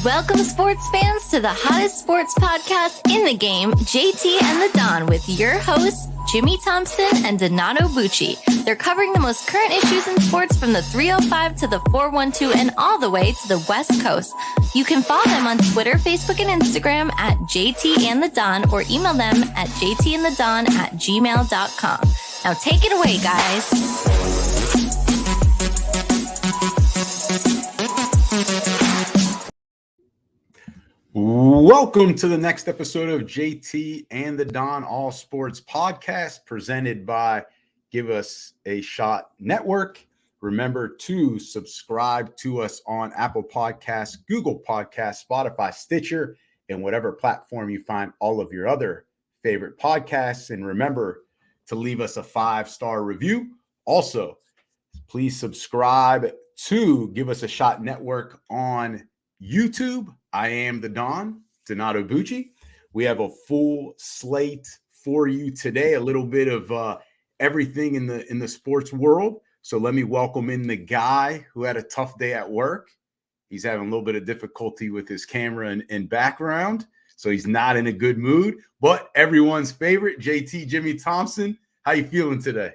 Welcome, sports fans, to the hottest sports podcast in the game, JT and the Don, with your hosts, Jimmy Thompson and Donato Bucci. They're covering the most current issues in sports from the 305 to the 412 and all the way to the West Coast. You can follow them on Twitter, Facebook, and Instagram at JT and the Don, or email them at jtandthedon@gmail.com. Now take it away, guys. Welcome to the next episode of JT and the Don All Sports Podcast, presented by Give Us a Shot Network. Remember to subscribe to us on Apple Podcasts, Google Podcasts, Spotify, Stitcher, and whatever platform you find all of your other favorite podcasts. And remember to leave us a 5-star review. Also, please subscribe to Give Us a Shot Network on YouTube. I am the Don, Donato Bucci. We have a full slate for you today, a little bit of everything in the sports world. So let me welcome in the guy who had a tough day at work. He's having a little bit of difficulty with his camera and background, so he's not in a good mood. But everyone's favorite, JT Jimmy Thompson. How you feeling today?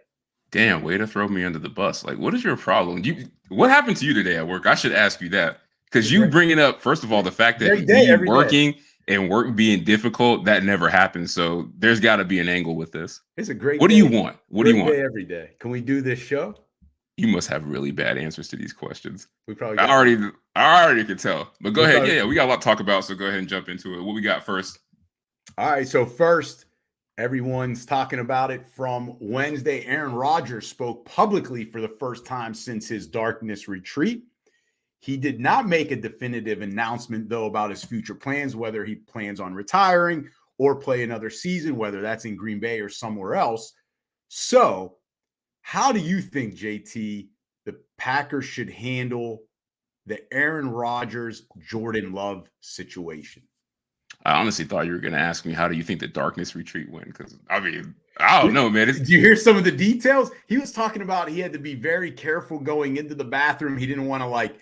Damn, way to throw me under the bus. Like, what is your problem? What happened to you today at work? I should ask you that. Because you bringing up, first of all, the fact that you working and work being difficult, that never happens. So there's got to be an angle with this. It's a great What do you want? What do you want? Every day. Can we do this show? You must have really bad answers to these questions. We probably I already could tell. But go ahead. Yeah, we got a lot to talk about. So go ahead and jump into it. What we got first? All right. So first, everyone's talking about it from Wednesday. Aaron Rodgers spoke publicly for the first time since his darkness retreat. He did not make a definitive announcement, though, about his future plans, whether he plans on retiring or play another season, whether that's in Green Bay or somewhere else. So how do you think, JT, the Packers should handle the Aaron Rodgers, Jordan Love situation? I honestly thought you were going to ask me, how do you think the darkness retreat went? Because, I don't know, man. Did you hear some of the details? He was talking about he had to be very careful going into the bathroom. He didn't want to,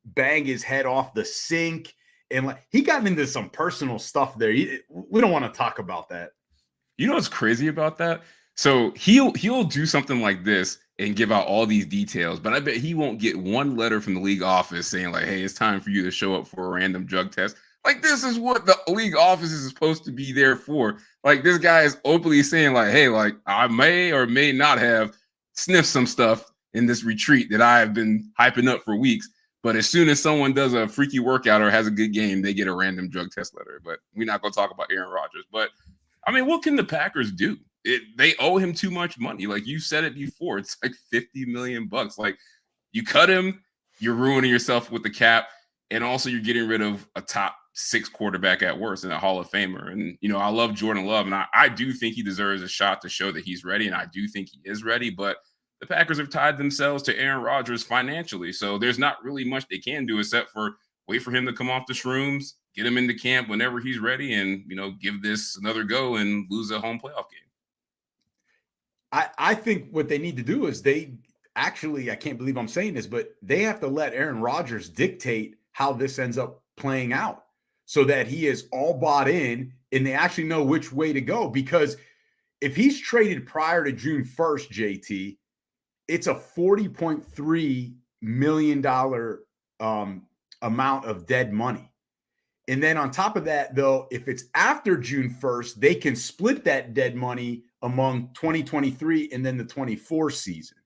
bang his head off the sink, and he got into some personal stuff there. We don't want to talk about that. You know what's crazy about that? So he'll do something like this and give out all these details, but I bet he won't get one letter from the league office saying hey, it's time for you to show up for a random drug test. This is what the league office is supposed to be there for. This guy is openly saying hey, I may or may not have sniffed some stuff in this retreat that I have been hyping up for weeks. But as soon as someone does a freaky workout or has a good game, they get a random drug test letter. But we're not going to talk about Aaron Rodgers. But, what can the Packers do? They owe him too much money. You said it before. It's $50 million. You cut him, you're ruining yourself with the cap. And also you're getting rid of a top 6 quarterback at worst and a Hall of Famer. And, I love Jordan Love. And I do think he deserves a shot to show that he's ready. And I do think he is ready. But the Packers have tied themselves to Aaron Rodgers financially. So there's not really much they can do except for wait for him to come off the shrooms, get him into camp whenever he's ready, and, give this another go and lose a home playoff game. I think what they need to do is I can't believe I'm saying this, but they have to let Aaron Rodgers dictate how this ends up playing out so that he is all bought in and they actually know which way to go. Because if he's traded prior to June 1st, JT, it's a $40.3 million amount of dead money. And then on top of that, though, if it's after June 1st, they can split that dead money among 2023 and then the 24 season.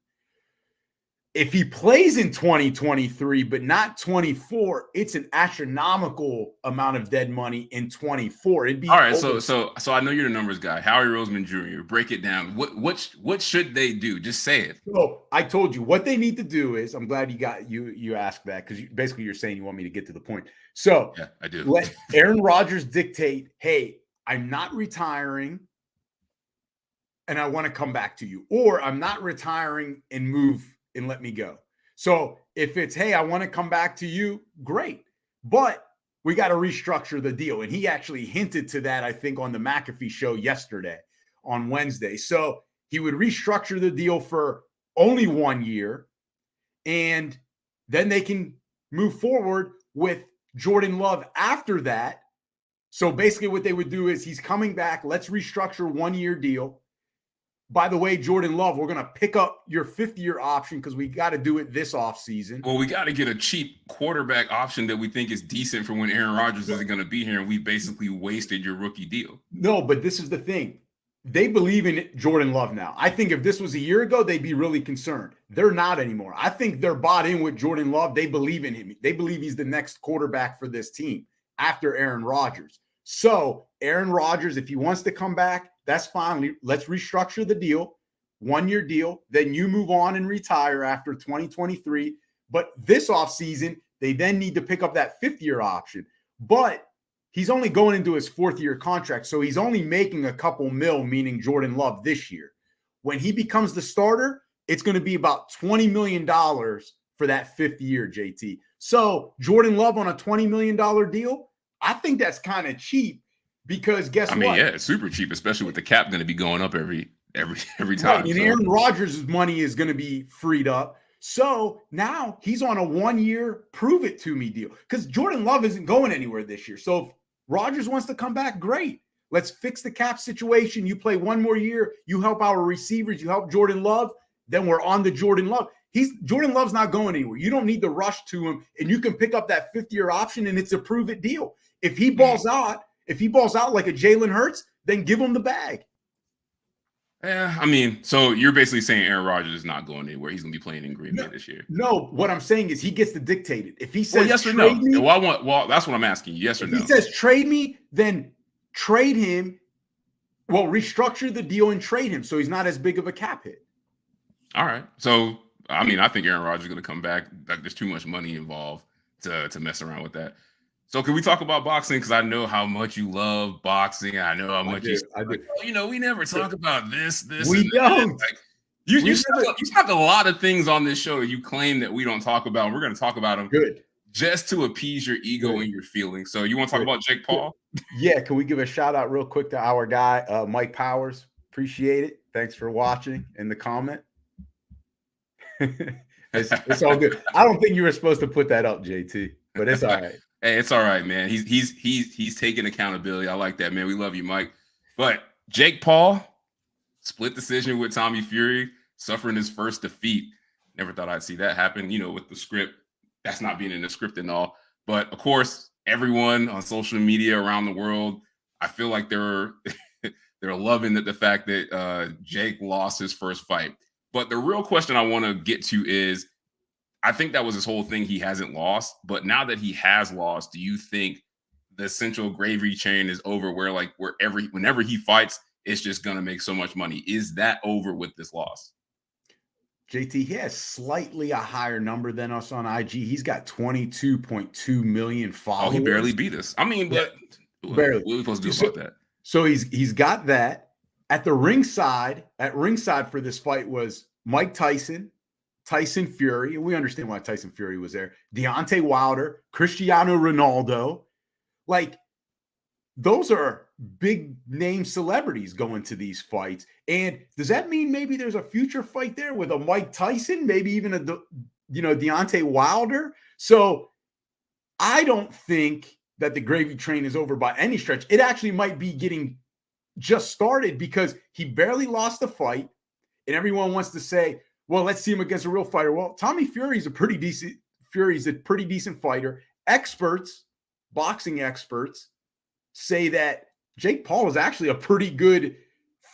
If he plays in 2023, but not 24, it's an astronomical amount of dead money in 24. It'd be all right. So I know you're the numbers guy. Howie Roseman Jr. Break it down. What should they do? Just say it. So I told you what they need to do is. I'm glad you asked that because basically you're saying you want me to get to the point. So yeah, I do. Let Aaron Rodgers dictate. Hey, I'm not retiring, and I want to come back to you, or I'm not retiring and move. And let me go. So if it's, hey, I want to come back to you, great. But we got to restructure the deal. And he actually hinted to that, I think, on the McAfee show yesterday on Wednesday. So he would restructure the deal for only 1 year. And then they can move forward with Jordan Love after that. So basically what they would do is he's coming back. Let's restructure 1-year deal. By the way, Jordan Love, we're going to pick up your 5th-year option because we got to do it this offseason. Well, we got to get a cheap quarterback option that we think is decent for when Aaron Rodgers isn't going to be here, and we basically wasted your rookie deal. No, but this is the thing. They believe in Jordan Love now. I think if this was a year ago, they'd be really concerned. They're not anymore. I think they're bought in with Jordan Love. They believe in him. They believe he's the next quarterback for this team after Aaron Rodgers. So Aaron Rodgers, if he wants to come back, that's fine. Let's restructure the deal, 1-year deal. Then you move on and retire after 2023. But this offseason, they then need to pick up that 5th-year option. But he's only going into his 4th-year contract, so he's only making a couple mil, meaning Jordan Love this year. When he becomes the starter, it's going to be about $20 million for that 5th year, JT. So Jordan Love on a $20 million deal, I think that's kind of cheap because guess what? Yeah, it's super cheap, especially with the cap going to be going up every time. Right, and Aaron Rodgers' money is going to be freed up. So now he's on a 1-year prove it to me deal because Jordan Love isn't going anywhere this year. So if Rodgers wants to come back, great. Let's fix the cap situation. You play 1 more year. You help our receivers. You help Jordan Love. Then we're on to Jordan Love. Jordan Love's not going anywhere. You don't need to rush to him, and you can pick up that 5th-year option, and it's a prove it deal. If he balls out like a Jalen Hurts, then give him the bag. Yeah, so you're basically saying Aaron Rodgers is not going anywhere. He's going to be playing in Green Bay this year. No, what I'm saying is he gets to dictate it. If he says yes or no, me, that's what I'm asking you. Yes or no? If he says trade me, then trade him. Well, restructure the deal and trade him so he's not as big of a cap hit. All right. So, I think Aaron Rodgers is going to come back. Like, there's too much money involved to mess around with that. So can we talk about boxing? Because I know how much you love boxing. I know how much we never talk about this. We don't. Like, you snuck a lot of things on this show you claim that we don't talk about. And we're going to talk about them. Good. Just to appease your ego and your feelings. So you want to talk about Jake Paul? Yeah. Can we give a shout out real quick to our guy, Mike Powers? Appreciate it. Thanks for watching in the comment. It's all good. I don't think you were supposed to put that up, JT, but it's all right. Hey, it's all right, man. He's taking accountability. I like that, man. We love you, Mike. But Jake Paul, split decision with Tommy Fury, suffering his first defeat. Never thought I'd see that happen, with the script. That's not being in the script and all. But, of course, everyone on social media around the world, I feel like they're loving the fact that Jake lost his first fight. But the real question I want to get to is, I think that was his whole thing. He hasn't lost. But now that he has lost, do you think the central gravy train is over whenever he fights, it's just going to make so much money? Is that over with this loss? JT, he has slightly a higher number than us on IG. He's got 22.2 million followers. Oh, he barely beat us. But barely. What are we supposed to do about that? So he's got that. At ringside for this fight was Mike Tyson Fury, and we understand why Tyson Fury was there, Deontay Wilder, Cristiano Ronaldo. Like, those are big name celebrities going to these fights. And does that mean maybe there's a future fight there with a Mike Tyson, maybe even a Deontay Wilder? So I don't think that the gravy train is over by any stretch. It actually might be getting just started because he barely lost the fight, and everyone wants to say, well, let's see him against a real fighter. Well, Tommy Fury's a pretty decent fighter. Boxing experts say that Jake Paul is actually a pretty good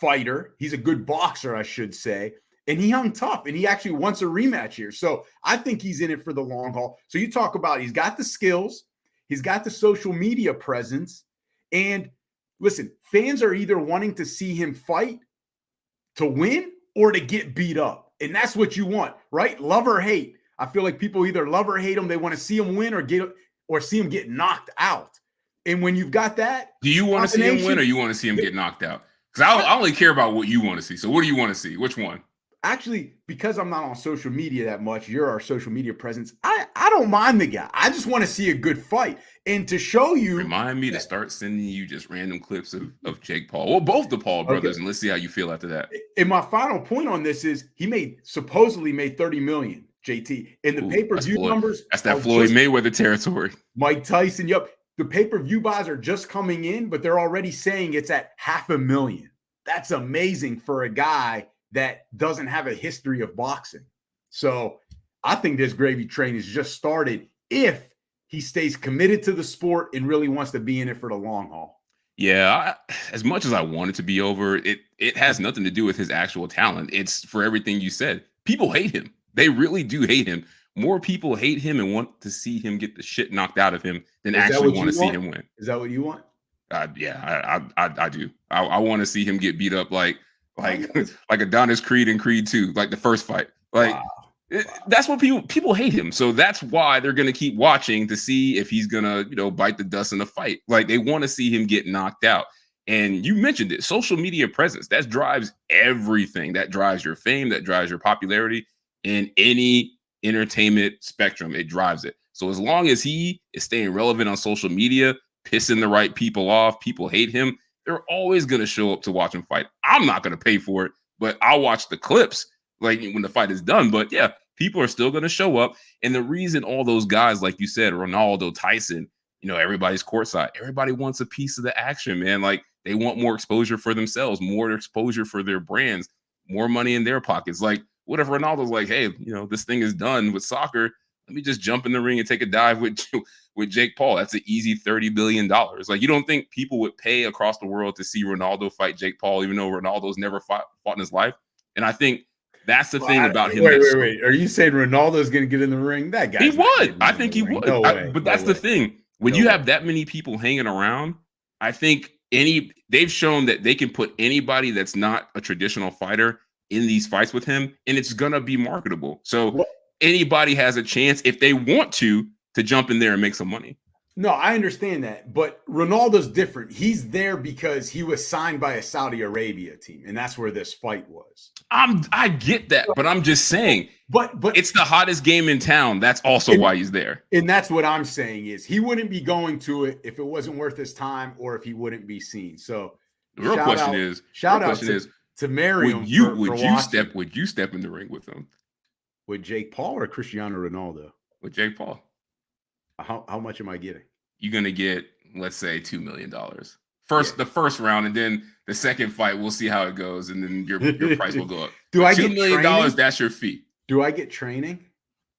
fighter. He's a good boxer, I should say. And he hung tough, and he actually wants a rematch here. So I think he's in it for the long haul. So you talk about he's got the skills, he's got the social media presence, and listen, fans are either wanting to see him fight to win or to get beat up. And that's what you want, right? Love or hate. I feel like people either love or hate him. They want to see him win or see him get knocked out. And when you've got that, do you want to see him win or you want to see him get knocked out? Because I only care about what you want to see. So what do you want to see? Which one? Actually, because I'm not on social media that much, you're our social media presence. I don't mind the guy. I just want to see a good fight. And to show you. Remind me to start sending you just random clips of Jake Paul. Well, both the Paul brothers, and let's see how you feel after that. And my final point on this is he supposedly made $30 million. JT. And the Ooh, pay-per-view numbers. That's that Floyd Mayweather territory. Mike Tyson. Yep. The pay-per-view buys are just coming in, but they're already saying it's at 500,000. That's amazing for a guy that doesn't have a history of boxing. So I think this gravy train has just started if he stays committed to the sport and really wants to be in it for the long haul. Yeah, as much as I want it to be over, it has nothing to do with his actual talent. It's for everything you said. People hate him. They really do hate him. More people hate him and want to see him get the shit knocked out of him than actually want to see him win. Is that what you want? Yeah, I do. I want to see him get beat up like Adonis Creed in Creed 2, like the first fight. Like that's what people hate him. So that's why they're gonna keep watching to see if he's gonna, bite the dust in the fight. Like they want to see him get knocked out. And you mentioned it, social media presence, that drives everything. That drives your fame, that drives your popularity in any entertainment spectrum. It drives it. So as long as he is staying relevant on social media, pissing the right people off, people hate him, they're always going to show up to watch him fight. I'm not going to pay for it, but I'll watch the clips like when the fight is done. But yeah, people are still going to show up. And the reason all those guys, like you said, Ronaldo, Tyson, everybody's courtside. Everybody wants a piece of the action, man. Like they want more exposure for themselves, more exposure for their brands, more money in their pockets. Like what if Ronaldo's like, hey, this thing is done with soccer. Let me just jump in the ring and take a dive with Jake Paul. That's an easy $30 billion. Like, you don't think people would pay across the world to see Ronaldo fight Jake Paul, even though Ronaldo's never fought in his life? And I think that's the thing about him. Wait. Are you saying Ronaldo's going to get in the ring? That guy. He would. I think he would. No way. But that's the thing. When you have that many people hanging around, I think they've shown that they can put anybody that's not a traditional fighter in these fights with him, and it's going to be marketable. So anybody has a chance if they want to jump in there and make some money. No, I understand that, but Ronaldo's different. He's there because he was signed by a Saudi Arabia team, and that's where this fight was. I get that, but I'm just saying, but it's the hottest game in town. That's also why he's there. And that's what I'm saying is he wouldn't be going to it if it wasn't worth his time or if he wouldn't be seen. So the real question is to Miriam. Would you step in the ring with him? With Jake Paul or Cristiano Ronaldo? With Jake Paul. How much am I getting? You're gonna get, let's say, $2 million. The first round, and then the second fight, we'll see how it goes, and then your price will go up. $2 million? That's your fee. Do I get training?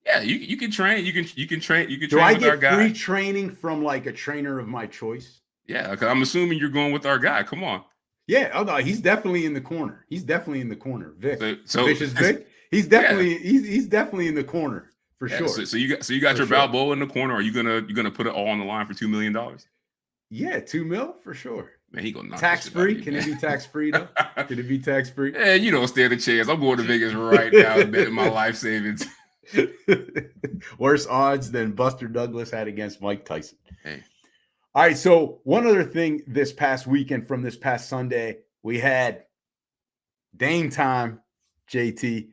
Yeah, you can train. You can train. You can Do train I with our get guy. free training from like a trainer of my choice? Yeah, because I'm assuming you're going with our guy. Come on. Yeah, oh no, he's definitely in the corner. Vic. So Vic is Vic. He's definitely he's definitely in the corner for sure. So you got your Balboa in the corner. Are you gonna put it all on the line for $2 million? Yeah, $2 million for sure. Man, he gonna knock tax free. Can it be tax free though? Can it be tax free? Yeah, you don't stand a chance. I'm going to Vegas right now and betting my life savings. Worse odds than Buster Douglas had against Mike Tyson. Hey. All right, so one other thing this past weekend from this past Sunday, we had Dame time, JT.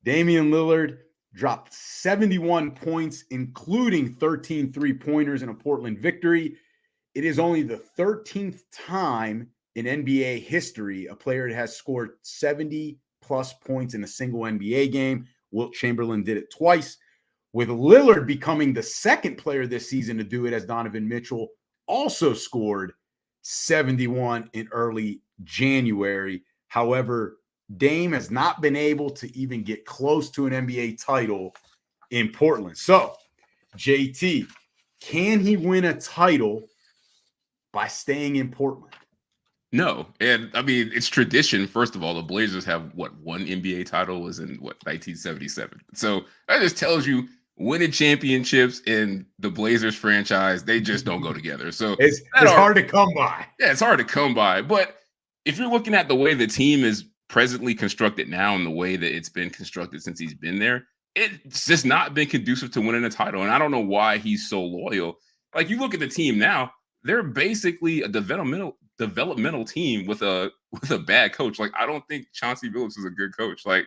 Damian Lillard dropped 71 points, including 13 three-pointers in a Portland victory. It is only the 13th time in NBA history a player has scored 70-plus points in a single NBA game. Wilt Chamberlain did it twice, with Lillard becoming the second player this season to do it, as Donovan Mitchell also scored 71 in early January. However, Dame has not been able to even get close to an NBA title in Portland. So, JT, can he win a title by staying in Portland? No. And I mean, it's tradition. First of all, the Blazers have one NBA title was in 1977. So that just tells you winning championships in the Blazers franchise, they just don't go together. So it's hard to come by. Yeah, it's hard to come by. But if you're looking at the way the team is presently constructed now and the way that it's been constructed since he's been there, it's just not been conducive to winning a title. And I don't know why he's so loyal. Like, you look at the team now, they're basically a developmental team with a bad coach. Like, I don't think Chauncey Billups is a good coach. Like,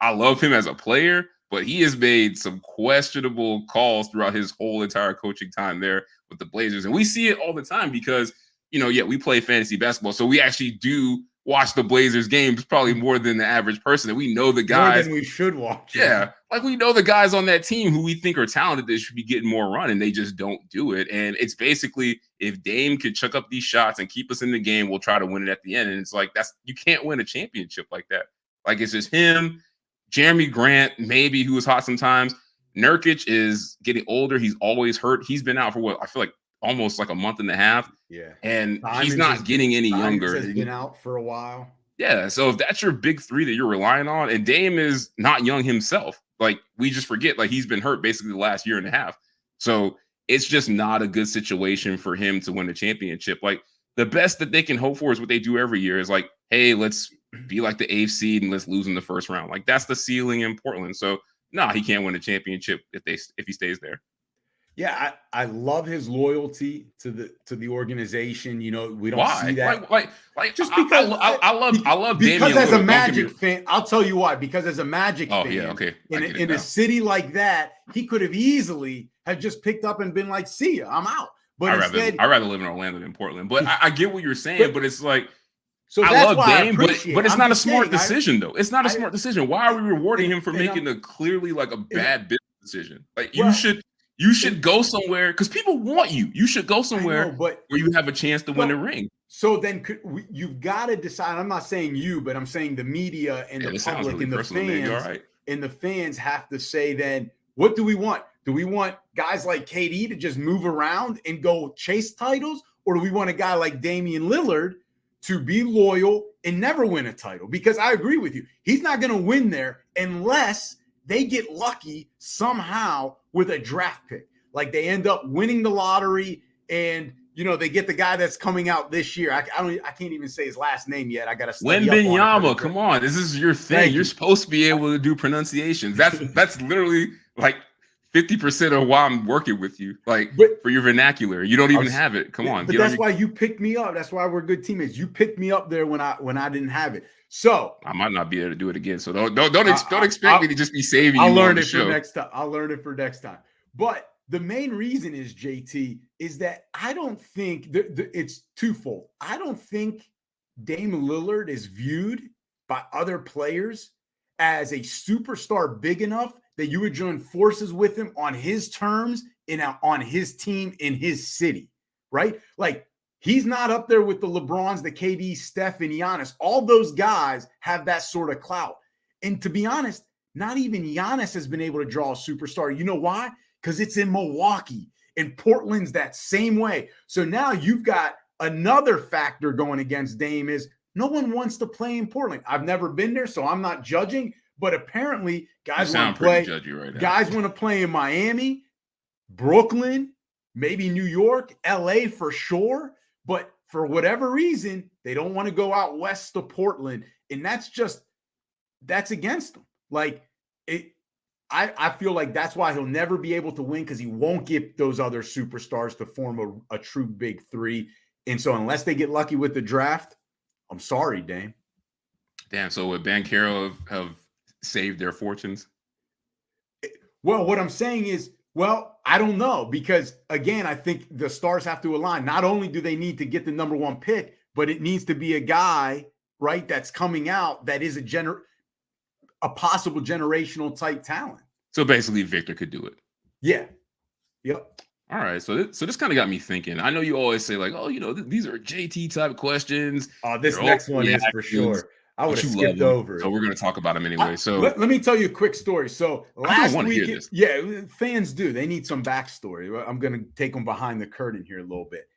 I love him as a player, but he has made some questionable calls throughout his whole entire coaching time there with the Blazers. And we see it all the time because, we play fantasy basketball. So we actually do watch the Blazers games probably more than the average person. And we know the guys more than we should watch. Yeah, like we know the guys on that team who we think are talented that should be getting more run, and they just don't do it. And it's basically if Dame could chuck up these shots and keep us in the game, we'll try to win it at the end. And it's like you can't win a championship like that. Like it's just him, Jeremy Grant, maybe who was hot sometimes. Nurkic is getting older. He's always hurt. He's been out for what I feel like almost like a month and a half. Yeah, and he's not getting any younger. He's been out for a while. Yeah, so if that's your big three that you're relying on, and Dame is not young himself, like we just forget, like he's been hurt basically the last year and a half. So it's just not a good situation for him to win a championship. Like the best that they can hope for is what they do every year is like, hey, let's be like the 8th seed and let's lose in the first round. Like that's the ceiling in Portland. So no, he can't win a championship if he stays there. Yeah, I love his loyalty to the organization. You know, we don't see that. Like just because I love because Damian as a Lillard, Magic fan, I'll tell you why. Because as a Magic fan, yeah, okay. in a city like that, he could have easily have just picked up and been like, "See ya, I'm out." But I'd rather live in Orlando than Portland. But I get what you're saying. But it's like. So I that's love Dame, but it's not a smart saying, decision, though. It's not a smart decision. Why are we rewarding him for making a clearly like a bad business decision? Like you should go somewhere because people want you. You should go somewhere where you have a chance to win a ring. So then you've got to decide. I'm not saying you, but I'm saying the media and the public really and the fans. Right. And the fans have to say then, what do we want? Do we want guys like KD to just move around and go chase titles? Or do we want a guy like Damian Lillard to be loyal and never win a title? Because I agree with you. He's not going to win there unless they get lucky somehow with a draft pick. Like they end up winning the lottery and, you know, they get the guy that's coming out this year. I can't even say his last name yet. I got to study Wembanyama. Come on. This is your thing. You're supposed to be able to do pronunciations. That's literally like 50% of why I'm working with you, like for your vernacular. You don't even have it. Come on. But that's why you picked me up. That's why we're good teammates. You picked me up there when I didn't have it. So I might not be able to do it again. So don't expect me to just be saving you. I'll learn it for next time. I'll learn it for next time. But the main reason is, JT, is that I don't think it's twofold. I don't think Dame Lillard is viewed by other players as a superstar big enough that you would join forces with him on his terms and on his team in his city, right? Like he's not up there with the LeBrons, the KD, Steph, and Giannis. All those guys have that sort of clout. And to be honest, not even Giannis has been able to draw a superstar. You know why? Because it's in Milwaukee, and Portland's that same way. So now you've got another factor going against Dame is no one wants to play in Portland. I've never been there, so I'm not judging. But apparently, guys want to play. Guys want to play in Miami, Brooklyn, maybe New York, LA for sure. But for whatever reason, they don't want to go out west to Portland, and that's against them. Like it, I feel like that's why he'll never be able to win because he won't get those other superstars to form a true big three. And so, unless they get lucky with the draft, I'm sorry, Dame. Damn. So would Banchero have saved their fortunes? Well, what I'm saying is, I don't know, because again, I think the stars have to align. Not only do they need to get the number one pick, but it needs to be a guy, right, that's coming out that is a possible generational type talent. So basically, Victor could do it. Yeah. Yep. All right. So this kind of got me thinking. I know you always say like, oh, these are JT type questions. Oh, this next one is for sure. I would have skipped over it. So we're going to talk about them anyway. So let me tell you a quick story. So last week, fans do. They need some backstory. I'm going to take them behind the curtain here a little bit.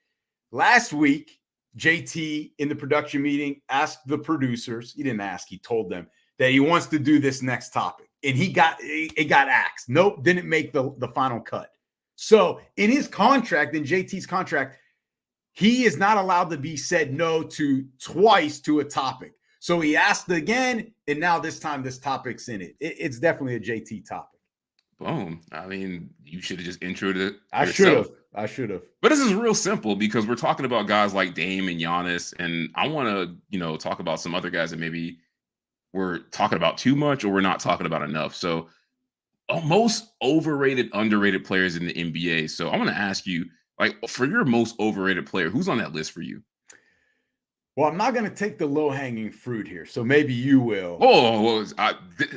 Last week, JT in the production meeting asked the producers. He didn't ask. He told them that he wants to do this next topic. And it got axed. Nope, didn't make the final cut. So in his contract, in JT's contract, he is not allowed to be said no to twice to a topic. So he asked again, and now this time this topic's in it. It's definitely a JT topic. Boom. I mean, you should have just introed it. I should have. But this is real simple because we're talking about guys like Dame and Giannis, and I want to, talk about some other guys that maybe we're talking about too much or we're not talking about enough. So most overrated, underrated players in the NBA. So I want to ask you, like, for your most overrated player, who's on that list for you? Well, I'm not going to take the low-hanging fruit here, so maybe you will. Oh,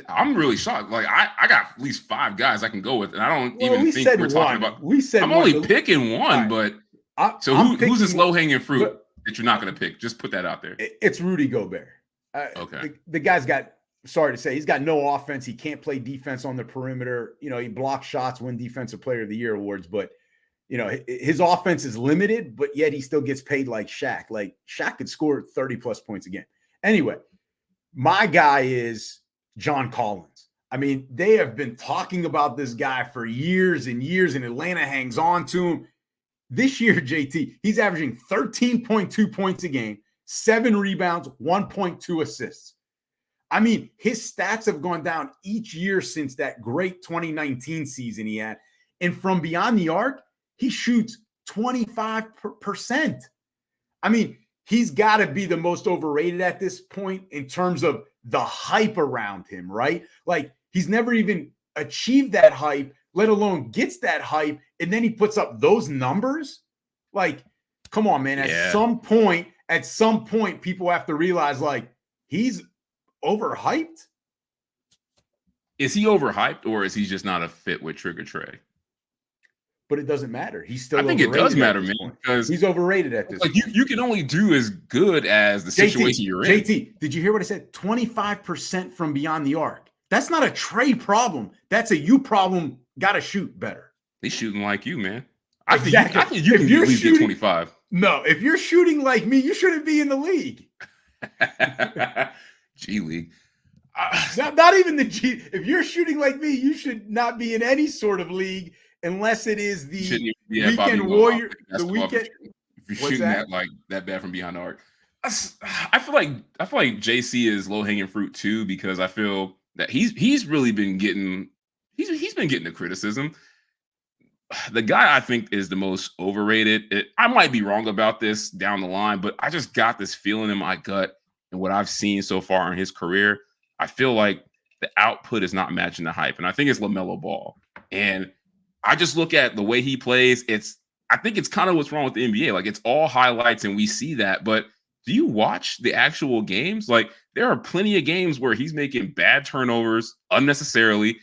I'm really shocked. Like I got at least 5 guys I can go with, and I don't even think we're talking about. We said I'm only picking one, right. but who's this low-hanging fruit that you're not going to pick? Just put that out there. It's Rudy Gobert. Okay. The guy's got, sorry to say, he's got no offense. He can't play defense on the perimeter. You know, he blocks shots, win Defensive Player of the Year awards, but you know, his offense is limited, but yet he still gets paid like Shaq. Like Shaq could score 30 plus points a game. Anyway, my guy is John Collins. I mean, they have been talking about this guy for years and years, and Atlanta hangs on to him. This year, JT, he's averaging 13.2 points a game, 7 rebounds, 1.2 assists. I mean, his stats have gone down each year since that great 2019 season he had. And from beyond the arc, he shoots 25%. I mean, he's got to be the most overrated at this point in terms of the hype around him, right? Like, he's never even achieved that hype, let alone gets that hype, and then he puts up those numbers. Like, come on, man. At some point, people have to realize, like, he's overhyped. Is he overhyped, or is he just not a fit with Trigger Trey? But it doesn't matter. He's still. I think it does matter, man, because he's overrated at this. Like you can only do as good as the situation you're in. JT, did you hear what I said? 25% from beyond the arc. That's not a Trey problem. That's a you problem. Got to shoot better. He's shooting like you, man. I think you can at least get 25. No, if you're shooting like me, you shouldn't be in the league. G League. Not even the G. If you're shooting like me, you should not be in any sort of league unless it is the weekend warrior. The weekend. If you're shooting that like that bad from behind the arc, I feel like JC is low hanging fruit too, because I feel that he's really been getting he's been getting the criticism. The guy I think is the most overrated. I might be wrong about this down the line, but I just got this feeling in my gut, and what I've seen so far in his career, I feel like the output is not matching the hype, and I think it's LaMelo Ball. And I just look at the way he plays. I think it's kind of what's wrong with the NBA. Like, it's all highlights, and we see that. But do you watch the actual games? Like, there are plenty of games where he's making bad turnovers unnecessarily.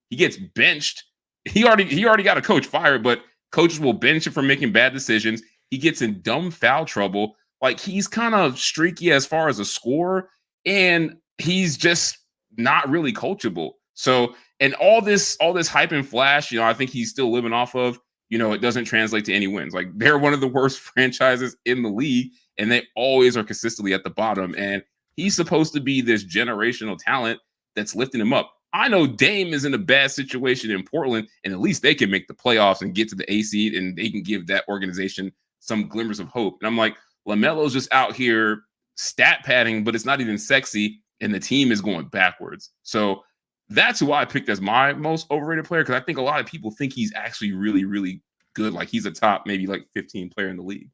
He gets benched. He already got a coach fired, but coaches will bench him for making bad decisions. He gets in dumb foul trouble. Like, he's kind of streaky as far as a scorer, and he's just not really coachable. So, and all this hype and flash, I think he's still living off of, it doesn't translate to any wins. Like, they're one of the worst franchises in the league, and they always are consistently at the bottom. And he's supposed to be this generational talent that's lifting him up. I know Dame is in a bad situation in Portland, and at least they can make the playoffs and get to the A seed, and they can give that organization some glimmers of hope. And I'm like, LaMelo's just out here stat padding, but it's not even sexy, and the team is going backwards. So that's who I picked as my most overrated player, because I think a lot of people think he's actually really, really good. Like, he's a top maybe like 15 player in the league.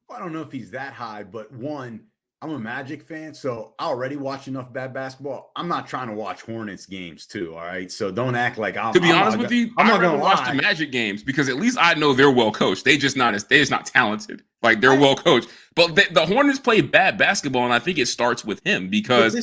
Well, I don't know if he's that high, but one, I'm a Magic fan, so I already watch enough bad basketball. I'm not trying to watch Hornets games too, all right? So don't act like I'm. To be honest with you, I'm not going to watch the Magic games, because at least I know they're well coached. They're just not talented. Like, they're well coached. But the Hornets play bad basketball, and I think it starts with him, because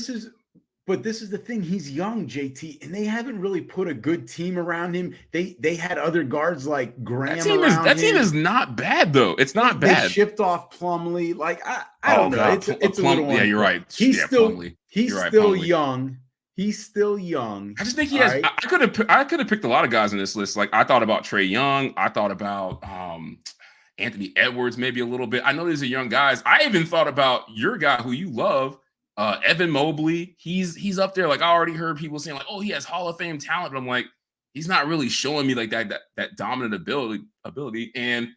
But this is the thing. He's young, JT, and they haven't really put a good team around him. They had other guards like Graham. That team is not bad, though. It's not bad. They shipped off Plumlee. Like, I don't know. It's a little. Yeah, you're right. He's still young. He's still young. I just think he has. Right? I could have picked a lot of guys on this list. Like, I thought about Trae Young. I thought about Anthony Edwards maybe a little bit. I know these are young guys. I even thought about your guy who you love. Evan Mobley, he's up there. Like, I already heard people saying, like, oh, he has Hall of Fame talent, but I'm like, he's not really showing me like that dominant ability. And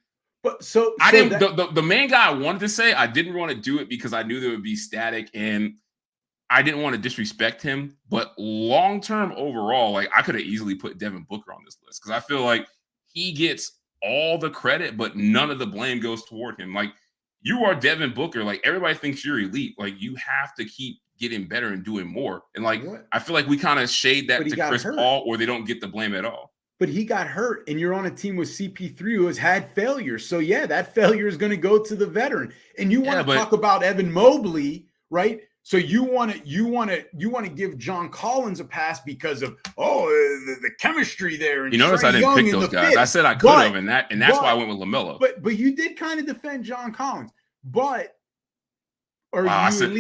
the main guy I wanted to say, I didn't want to do it because I knew there would be static, and I didn't want to disrespect him. But long term overall, like, I could have easily put Devin Booker on this list, because I feel like he gets all the credit, but none of the blame goes toward him. Like, you are Devin Booker. Like, everybody thinks you're elite. Like, you have to keep getting better and doing more. And, like, I feel like we kind of shade that to Chris Paul, or they don't get the blame at all. but he got hurt, and you're on a team with CP3 who has had failure. So yeah, that failure is going to go to the veteran. And you want to talk about Evan Mobley, right? So you want to give John Collins a pass because of the chemistry there. And you notice I didn't pick those guys. I said I could have, and that's why I went with LaMelo. But you did kind of defend John Collins, I said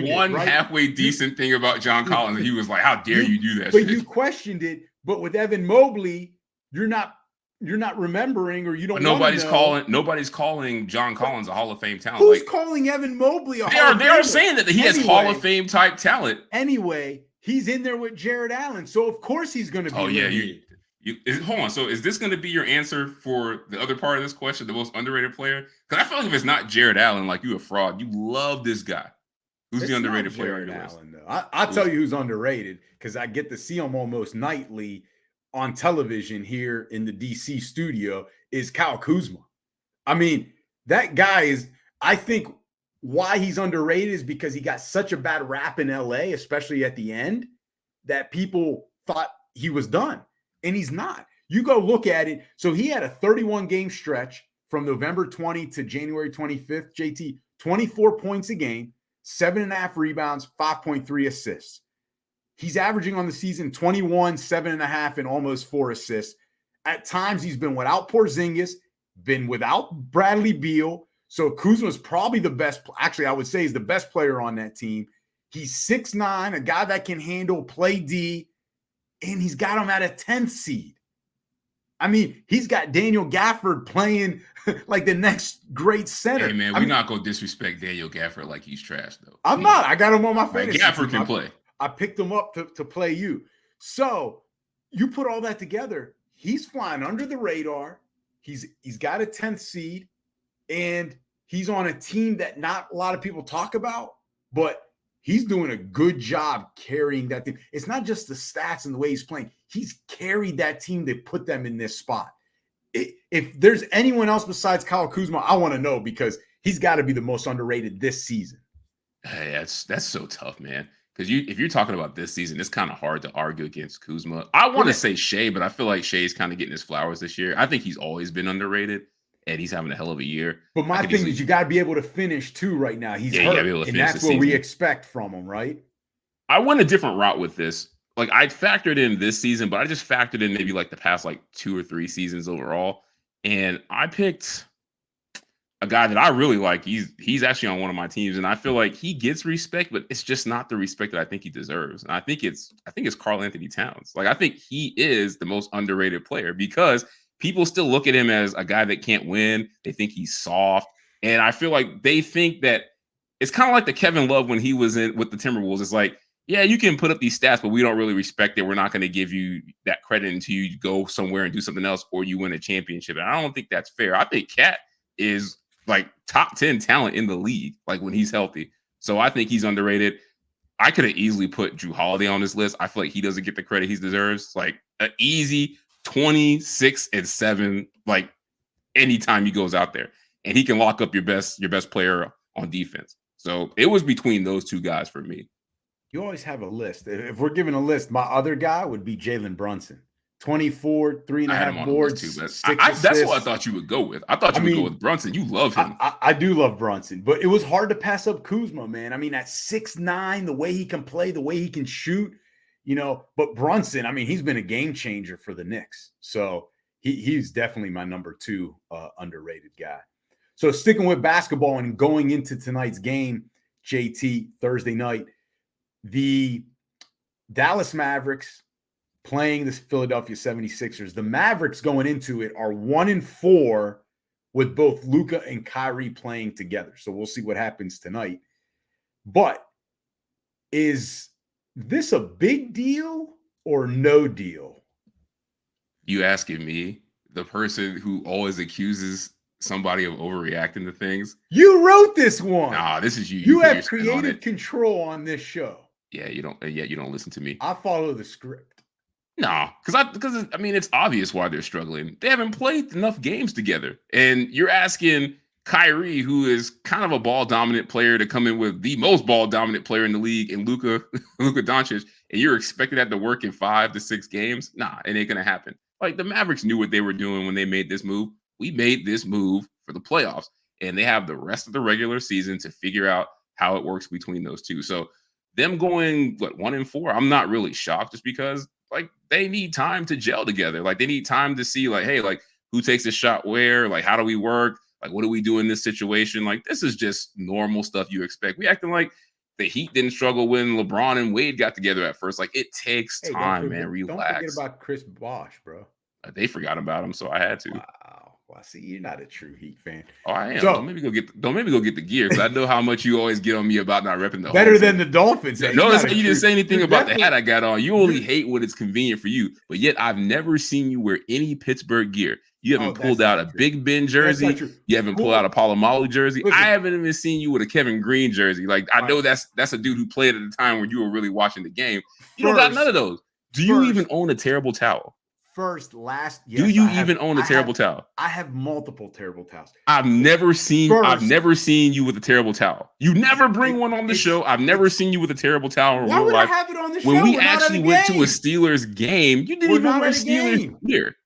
one halfway decent thing about John Collins, and he was like, "How dare you do that?" But you questioned it. But with Evan Mobley, you're not remembering, or you don't. But nobody's calling John Collins a Hall of Fame talent. Who's calling Evan Mobley a Hall of Fame? They are saying that he has Hall of Fame type talent. Anyway, he's in there with Jared Allen, so of course he's going to be. Oh yeah, hold on. So is this going to be your answer for the other part of this question, the most underrated player? Because I feel like if it's not Jared Allen, like you a fraud. You love this guy. Who's the underrated player on your list? I'll tell you who's underrated, because I get to see him almost nightly on television here in the DC studio, is Kyle Kuzma. I mean, that guy is, I think why he's underrated is because he got such a bad rap in LA, especially at the end, that people thought he was done. And he's not. You go look at it. So he had a 31-game stretch from November 20 to January 25th. JT, 24 points a game, 7.5 rebounds, 5.3 assists. He's averaging on the season 21, 7.5, and almost 4 assists. At times, he's been without Porzingis, been without Bradley Beal. So Kuzma's probably the best. Actually, I would say he's the best player on that team. He's 6'9", a guy that can handle, play D, and he's got him at a 10th seed. I mean, he's got Daniel Gafford playing like the next great center. Hey, man, we're not going to disrespect Daniel Gafford like he's trash, though. I'm not. I got him on my fantasy. Gafford can play. I picked him up to play you. So you put all that together, he's flying under the radar. He's got a 10th seed, and he's on a team that not a lot of people talk about, but he's doing a good job carrying that team. It's not just the stats and the way he's playing. He's carried that team to put them in this spot. If there's anyone else besides Kyle Kuzma, I want to know, because he's got to be the most underrated this season. Hey, that's so tough, man. Because if you're talking about this season, it's kind of hard to argue against Kuzma. I want to say Shea, but I feel like Shea's kind of getting his flowers this year. I think he's always been underrated, and he's having a hell of a year. But my thing is, you got to be able to finish too right now. He's hurt, and that's what we expect from him, right? I went a different route with this. Like, I factored in this season, but I just factored in maybe like the past 2 or 3 seasons overall. And I picked a guy that I really like. He's actually on one of my teams, and I feel like he gets respect, but it's just not the respect that I think he deserves. And I think it's Karl Anthony Towns. Like, I think he is the most underrated player, because people still look at him as a guy that can't win. They think he's soft. And I feel like they think that it's kind of like the Kevin Love when he was in with the Timberwolves. It's like, yeah, you can put up these stats, but we don't really respect it. We're not going to give you that credit until you go somewhere and do something else, or you win a championship. And I don't think that's fair. I think Cat is like top 10 talent in the league, like when he's healthy. So I think he's underrated. I could have easily put Drew Holiday on this list. I feel like he doesn't get the credit he deserves. Like an easy 26-7, like anytime he goes out there, and he can lock up your best player on defense. So it was between those two guys for me. You always have a list. If we're giving a list, my other guy would be Jalen Brunson. 24, 3.5 boards, too, 6 assists. That's what I thought you would go with. I thought you would go with Brunson. You love him. I do love Brunson, but it was hard to pass up Kuzma, man. I mean, at 6'9", the way he can play, the way he can shoot, but Brunson, I mean, he's been a game changer for the Knicks. So he's definitely my number 2 underrated guy. So sticking with basketball and going into tonight's game, JT, Thursday night, the Dallas Mavericks playing the Philadelphia 76ers. The Mavericks going into it are 1-4 with both Luka and Kyrie playing together. So we'll see what happens tonight. But is this a big deal or no deal? You asking me, the person who always accuses somebody of overreacting to things? You wrote this one. Nah, this is you. You have creative control on this show. Yeah, you don't listen to me. I follow the script. No, because I mean, it's obvious why they're struggling. They haven't played enough games together. And you're asking Kyrie, who is kind of a ball dominant player, to come in with the most ball dominant player in the league, and Luka Doncic, and you're expecting that to work in 5 to 6 games? Nah, it ain't gonna happen. Like, the Mavericks knew what they were doing when they made this move. We made this move for the playoffs, and they have the rest of the regular season to figure out how it works between those two. So them going 1-4, I'm not really shocked, just because like they need time to gel together. Like, they need time to see, like, hey, like, who takes a shot where, like, how do we work? Like, what do we do in this situation? Like, this is just normal stuff you expect. We acting like the Heat didn't struggle when LeBron and Wade got together at first. Like, it takes time, man. Relax. Don't forget about Chris Bosh, bro. They forgot about him, so I had to. Wow. Well, see, you're not a true Heat fan. Oh, I am. So, don't maybe go get the gear, because I know how much you always get on me about not repping the better than the Dolphins. Notice you didn't say anything about the hat I got on. You only hate when it's convenient for you, but yet I've never seen you wear any Pittsburgh gear. You haven't pulled out a Big Ben jersey. You haven't pulled out a Polamalu jersey. Listen, I haven't even seen you with a Kevin Green jersey. Like, I know that's a dude who played at the time when you were really watching the game. You don't got none of those. Do you even own a terrible towel? Yes, do you even own a terrible towel? I have multiple terrible towels. I've never seen you with a terrible towel. You never bring one on the show. I've never seen you with a terrible towel in real life. Why would I have it on the show? When we actually went to a Steelers game, you didn't even wear Steelers gear.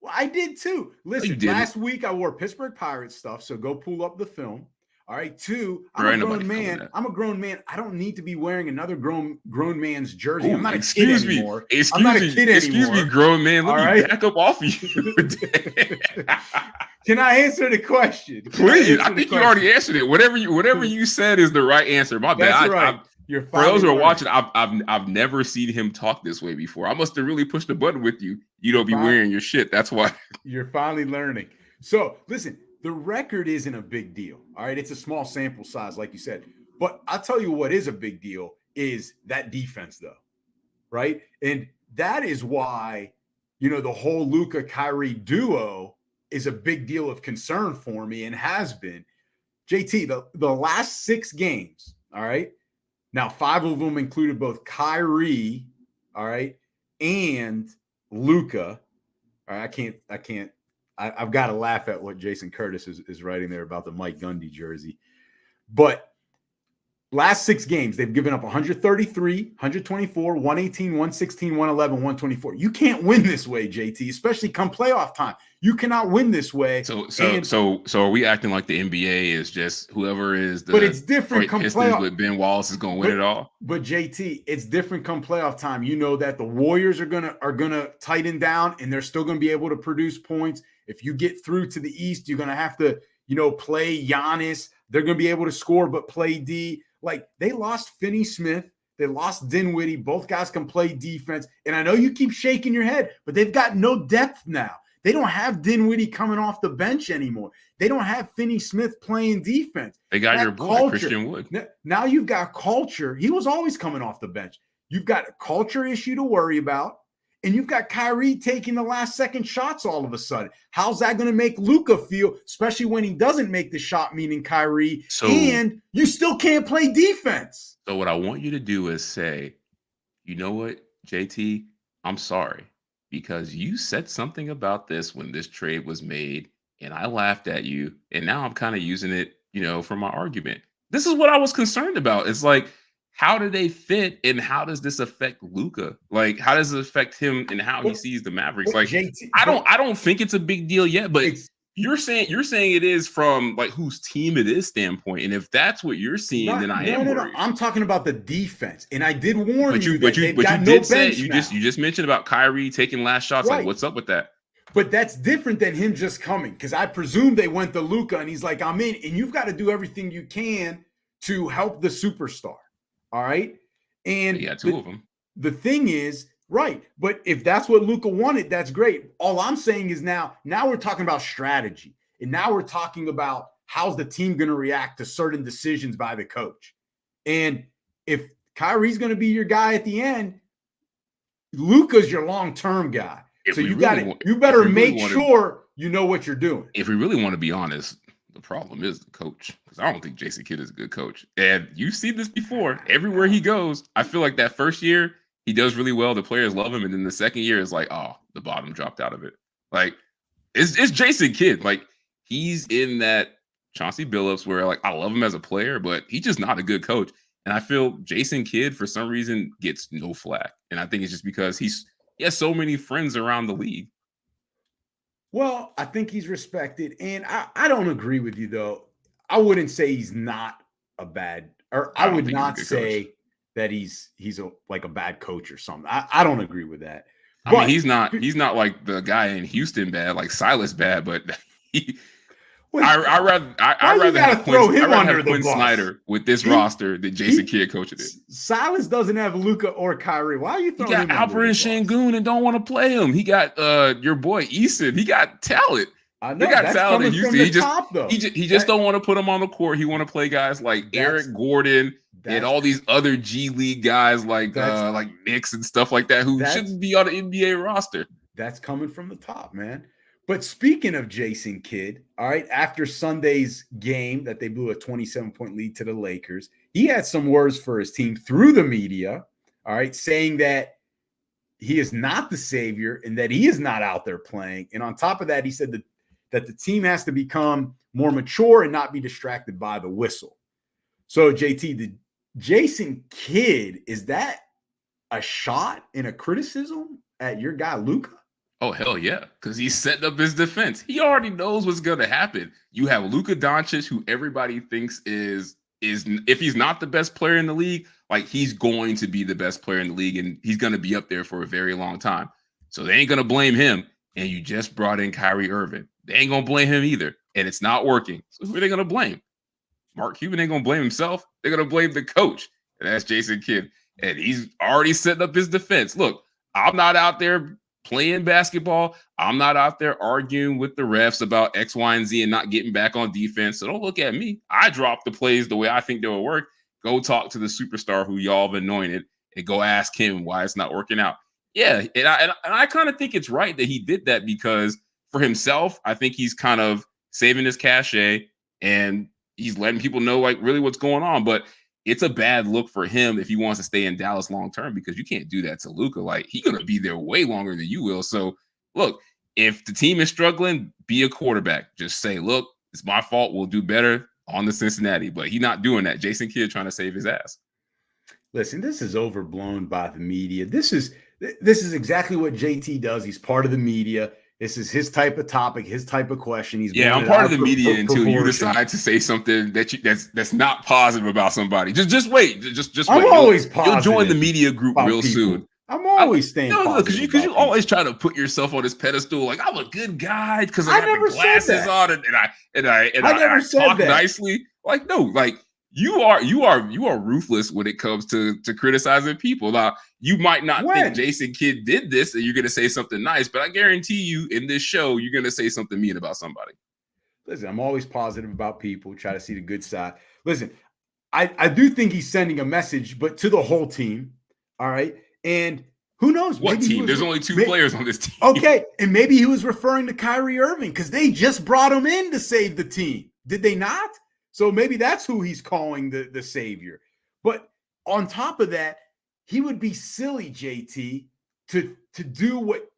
Well, I did too. Listen, last week I wore Pittsburgh Pirates stuff, so go pull up the film. All right. 2, I'm a grown man. I don't need to be wearing another grown man's jersey. I'm not a kid anymore. Excuse me, grown man. Let me back up off of you. Can I answer the question? Please. I think you already answered it. Whatever you said is the right answer. My bad. That's right. For those who are watching, I've never seen him talk this way before. I must have really pushed the button with you. You don't be wearing your shit. That's why. You're finally learning. So listen, the record isn't a big deal. All right. It's a small sample size, like you said. But I'll tell you what is a big deal is that defense, though. Right. And that is why, the whole Luka Kyrie duo is a big deal of concern for me and has been. JT, the last 6 games. All right. Now, 5 of them included both Kyrie, all right, and Luka. All right, I've got to laugh at what Jason Curtis is writing there about the Mike Gundy jersey. But last 6 games, they've given up 133, 124, 118, 116, 111, 124. You can't win this way, JT, especially come playoff time. You cannot win this way. So are we acting like the NBA is just whoever is the but it's different come playoff with Ben Wallace is going to win it all? But JT, it's different come playoff time. You know that the Warriors are gonna tighten down and they're still gonna be able to produce points. If you get through to the East, you're gonna have to, play Giannis. They're gonna be able to score but play D. Like, they lost Finney-Smith. They lost Dinwiddie. Both guys can play defense. And I know you keep shaking your head, but they've got no depth now. They don't have Dinwiddie coming off the bench anymore. They don't have Finney-Smith playing defense. They got your boy, Christian Wood. Now you've got culture. He was always coming off the bench. You've got a culture issue to worry about. And you've got Kyrie taking the last-second shots all of a sudden. How's that going to make Luka feel, especially when he doesn't make the shot, meaning Kyrie, and you still can't play defense? So what I want you to do is say, you know what, JT, I'm sorry, because you said something about this when this trade was made, and I laughed at you, and now I'm kind of using it, for my argument. This is what I was concerned about. It's like, how do they fit, and how does this affect Luka? Like, how does it affect him and how he sees the Mavericks? Like, JT, I don't think it's a big deal yet, but you're saying it is from like whose team it is standpoint. And if that's what you're seeing, then I am worried. I'm talking about the defense, and I did warn you. But you did say you just mentioned about Kyrie taking last shots. Right. Like, what's up with that? But that's different than him just coming, because I presume they went to Luka, and he's like, I'm in, and you've got to do everything you can to help the superstar. All right. And yeah, 2 of them. The thing is, right. But if that's what Luka wanted, that's great. All I'm saying is now we're talking about strategy. And now we're talking about how's the team going to react to certain decisions by the coach. And if Kyrie's going to be your guy at the end, Luka's your long-term guy. So you better make sure you know what you're doing. If we really want to be honest, the problem is the coach, because I don't think Jason Kidd is a good coach. And you've seen this before. Everywhere he goes, I feel like that first year, he does really well. The players love him. And then the second year is like, oh, the bottom dropped out of it. Like, it's Jason Kidd. Like, he's in that Chauncey Billups, where like I love him as a player, but he's just not a good coach. And I feel Jason Kidd, for some reason, gets no flack. And I think it's just because he has so many friends around the league. Well, I think he's respected. And I don't agree with you, though. I wouldn't say he's not a bad, or I would not say that he's like a bad coach or something. I don't agree with that. I mean, he's not like the guy in Houston bad, like Silas bad, but I rather have Quinn Snyder with this roster than Jason Kidd coaching it. Silas doesn't have Luka or Kyrie. Why are you throwing him? He got Alperen Şengün and don't want to play him. He got your boy Eason. He got talent. I know, he got talent in Houston. He just don't want to put him on the court. He want to play guys like Eric Gordon and all these other G League guys like Knicks and stuff like that who shouldn't be on the NBA roster. That's coming from the top, man. But speaking of Jason Kidd, all right, after Sunday's game that they blew a 27-point lead to the Lakers, he had some words for his team through the media, all right, saying that he is not the savior and that he is not out there playing. And on top of that, he said that the team has to become more mature and not be distracted by the whistle. So, JT, the Jason Kidd, is that a shot and a criticism at your guy, Luka? Oh, hell yeah, because he's setting up his defense. He already knows what's going to happen. You have Luka Doncic, who everybody thinks is if he's not the best player in the league, like he's going to be the best player in the league, and he's going to be up there for a very long time. So they ain't going to blame him. And you just brought in Kyrie Irving. They ain't going to blame him either, and it's not working. So who are they going to blame? Mark Cuban ain't going to blame himself. They're going to blame the coach, and that's Jason Kidd. And he's already setting up his defense. Look, I'm not out there playing basketball. I'm not out there arguing with the refs about X, Y, and Z and not getting back on defense. So don't look at me. I drop the plays the way I think they will work. Go talk to the superstar who y'all have anointed and go ask him why it's not working out. Yeah, and I kind of think it's right that he did that because for himself, I think he's kind of saving his cachet and he's letting people know like really what's going on. But it's a bad look for him if he wants to stay in Dallas long term because you can't do that to Luka. Like he's gonna be there way longer than you will. So look, if the team is struggling, be a quarterback. Just say, look, it's my fault. We'll do better on the Cincinnati. But he's not doing that. Jason Kidd trying to save his ass. Listen, this is overblown by the media. This is exactly what JT does. He's part of the media. This is his type of topic, his type of question. I'm part of the media until you decide to say something that's not positive about somebody. Just wait. Just wait. I'm always positive. You'll join the media group real soon. I'm always staying positive. Because you always try to put yourself on this pedestal, like I'm a good guy because I got the glasses on and I talk nicely. Like no, like you are ruthless when it comes to criticizing people. Now you might not think Jason Kidd did this and you're going to say something nice, but I guarantee you in this show you're going to say something mean about somebody. Listen, I'm always positive about people. Try to see the good side. Listen, I do think he's sending a message, but to the whole team. All right. And who knows? What team? There's only two players on this team. Okay. And maybe he was referring to Kyrie Irving because they just brought him in to save the team. Did they not? So maybe that's who he's calling the savior. But on top of that, he would be silly, JT, to do what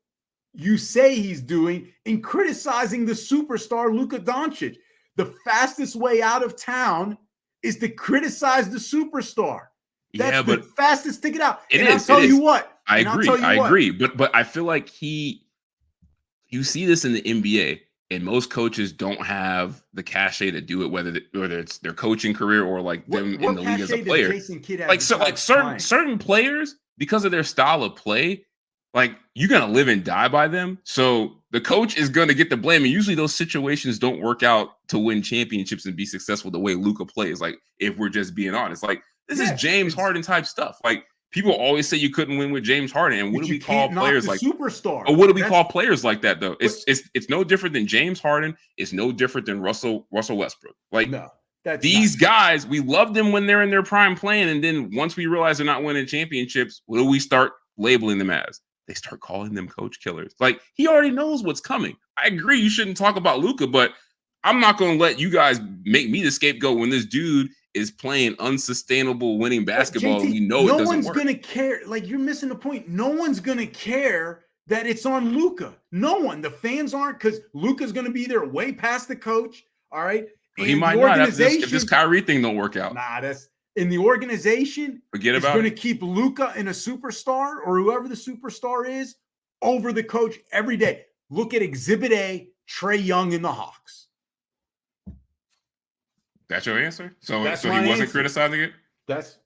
you say he's doing in criticizing the superstar Luka Doncic. The fastest way out of town is to criticize the superstar. That's the fastest ticket out. I'll tell you what. I agree. But I feel like you see this in the NBA, and most coaches don't have the cachet to do it, whether it's their coaching career or like them in the league as a player. Like certain players, because of their style of play, like you're gonna live and die by them. So the coach is gonna get the blame. And usually those situations don't work out to win championships and be successful the way Luka plays. Like if we're just being honest, like this is James Harden type stuff. Like people always say you couldn't win with James Harden, and what do we call players like superstar? Or what do we call players like that though? It's no different than James Harden. It's no different than Russell Westbrook. Like these guys, we love them when they're in their prime playing, and then once we realize they're not winning championships, what do we start labeling them as? They start calling them coach killers. Like he already knows what's coming. I agree you shouldn't talk about Luka, but I'm not going to let you guys make me the scapegoat when this dude is playing unsustainable winning basketball. JT, we know it doesn't work. No one's going to care. Like you're missing the point. No one's going to care that it's on Luka. No one. The fans aren't, because Luka's going to be there way past the coach. All right. He might not if this Kyrie thing don't work out. Nah, that's in the organization. Forget about it. It's going to keep Luka and a superstar or whoever the superstar is over the coach every day. Look at Exhibit A, Trae Young and the Hawks. That's your answer? So he wasn't criticizing it? That's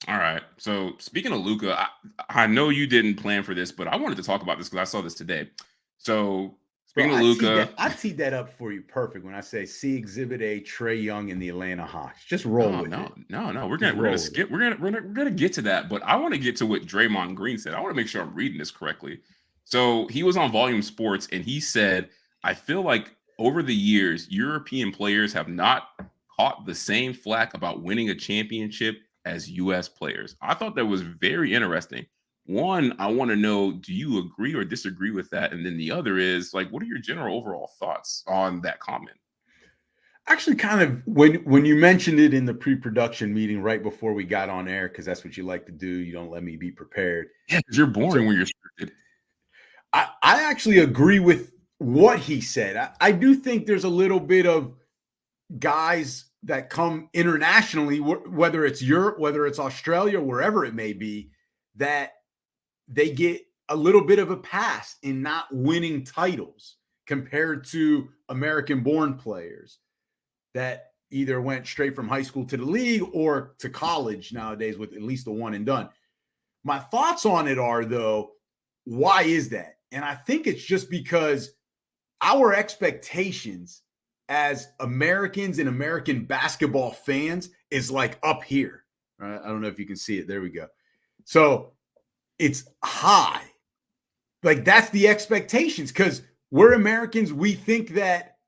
all right. So speaking of Luka, I know you didn't plan for this, but I wanted to talk about this because I saw this today. So speaking of Luka, I teed that up for you perfect when I say see Exhibit A, Trae Young and the Atlanta Hawks. Just roll with it. No. We're gonna skip. We're gonna get to that, but I want to get to what Draymond Green said. I want to make sure I'm reading this correctly. So he was on Volume Sports and he said, "I feel like over the years, European players have not caught the same flack about winning a championship as U.S. players." I thought that was very interesting. One, I want to know, do you agree or disagree with that? And then the other is, like, what are your general overall thoughts on that comment? Actually, kind of when you mentioned it in the pre-production meeting right before we got on air, because that's what you like to do. You don't let me be prepared. Yeah, because you're boring when you're scripted. I actually agree with what he said. I do think there's a little bit of guys that come internationally, whether it's Europe, whether it's Australia, wherever it may be, that they get a little bit of a pass in not winning titles compared to American-born players that either went straight from high school to the league or to college nowadays with at least a one and done. My thoughts on it are, though, why is that? And I think it's just because our expectations as Americans and American basketball fans is like up here. Right? I don't know if you can see it. There we go. So it's high. Like that's the expectations because we're Americans. We think that